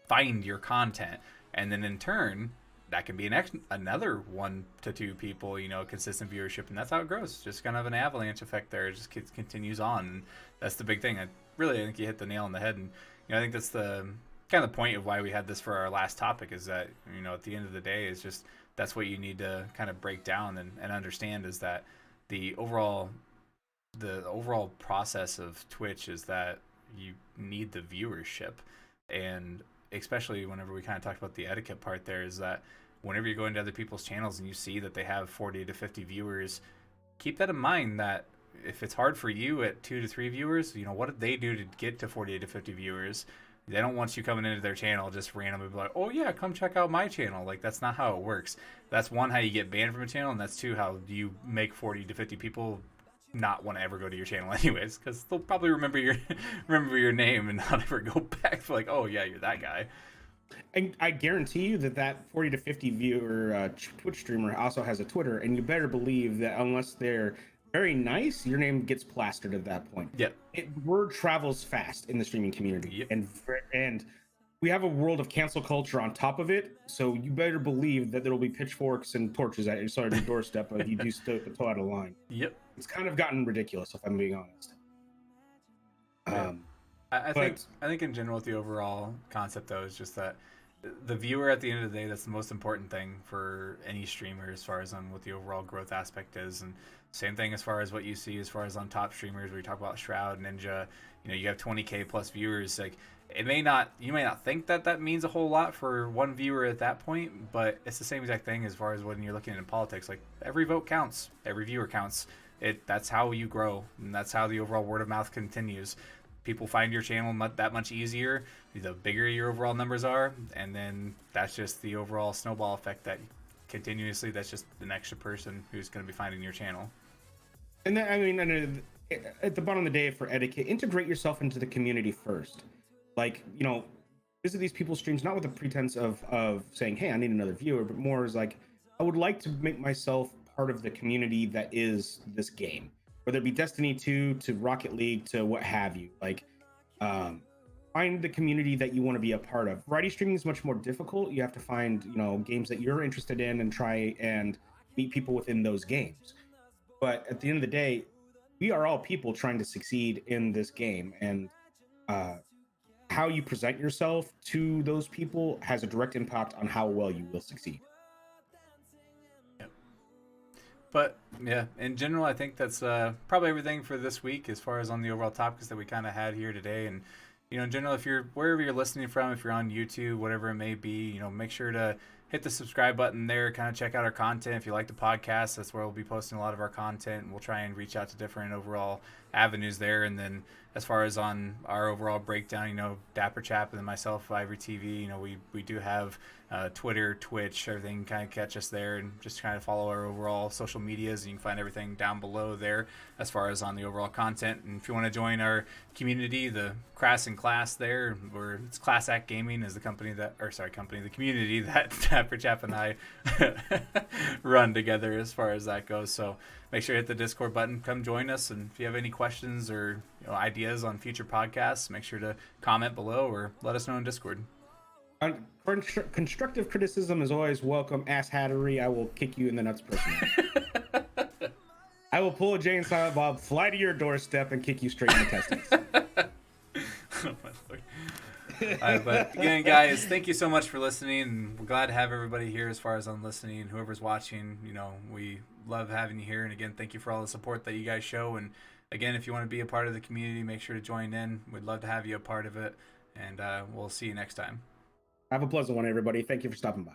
find your content, and then in turn that can be another 1 to 2 people, consistent viewership, and that's how it grows. Just kind of an avalanche effect there. It just continues on, and that's the big thing. I think you hit the nail on the head, and I think that's the kind of the point of why we had this for our last topic, is that at the end of the day, is just that's what you need to kind of break down and understand, is that the overall process of Twitch is that you need the viewership. And especially whenever we kind of talked about the etiquette part, there is that whenever you're going to other people's channels and you see that they have 40 to 50 viewers, keep that in mind, that if it's hard for you at 2 to 3 viewers, what did they do to get to 40 to 50 viewers? They don't want you coming into their channel just randomly be like, oh yeah, come check out my channel. Like, that's not how it works. That's one, how you get banned from a channel, and that's two, how you make 40 to 50 people not want to ever go to your channel anyways, because they'll probably remember your name and not ever go back for like, oh yeah, you're that guy. And I guarantee you that 40 to 50 viewer Twitch streamer also has a Twitter, and you better believe that unless they're very nice, your name gets plastered at that point. Yep. Word travels fast in the streaming community. Yep. And we have a world of cancel culture on top of it, so you better believe that there will be pitchforks and torches at your doorstep if you do step the toe out of line. Yep. It's kind of gotten ridiculous, if I'm being honest. Yeah. I think in general, with the overall concept, though, is just that the viewer, at the end of the day, that's the most important thing for any streamer, as far as on what the overall growth aspect is. And same thing as far as what you see as far as on top streamers, where you talk about Shroud, Ninja, you have 20K plus viewers. Like, you may not think that means a whole lot for one viewer at that point, but it's the same exact thing as far as when you're looking in politics. Like, every vote counts, every viewer counts. That's how you grow, and that's how the overall word of mouth continues. People find your channel that much easier the bigger your overall numbers are, and then that's just the overall snowball effect, that continuously, that's just an extra person who's going to be finding your channel. And then, I mean, at the bottom of the day, for etiquette, integrate yourself into the community first. Like, visit these people's streams not with the pretense of saying, hey, I need another viewer, but more as like, I would like to make myself part of the community that is this game, whether it be Destiny 2 to Rocket League to what have you. Like, find the community that you want to be a part of. Variety streaming is much more difficult. You have to find, games that you're interested in and try and meet people within those games. But at the end of the day, we are all people trying to succeed in this game, and how you present yourself to those people has a direct impact on how well you will succeed. But yeah, in general, I think that's probably everything for this week as far as on the overall topics that we kind of had here today. And in general, if you're wherever you're listening from, if you're on YouTube, whatever it may be, make sure to hit the subscribe button there. Kind of check out our content. If you like the podcast, that's where we'll be posting a lot of our content. We'll try and reach out to different overall avenues there. And then as far as on our overall breakdown, Dapper Chap and then myself, Ivory TV, we do have Twitter, Twitch, everything. Kind of catch us there, and just kind of follow our overall social medias, and you can find everything down below there as far as on the overall content. And if you want to join our community, the Crass and Class there, where it's Class Act Gaming is the the community that Dapper Chap and I run together as far as that goes. So make sure to hit the Discord button, come join us, and if you have any questions or ideas on future podcasts, make sure to comment below or let us know in Discord. Constructive criticism is always welcome. Ass hattery, I will kick you in the nuts personally. I will pull a Jay and Silent Bob, fly to your doorstep, and kick you straight in the testes. Oh my Lord. But again, guys, thank you so much for listening, and we're glad to have everybody here as far as on listening, and whoever's watching. We love having you here, and again, thank you for all the support that you guys show. And again, if you want to be a part of the community, make sure to join in. We'd love to have you a part of it, and we'll see you next time. Have a pleasant one, everybody. Thank you for stopping by.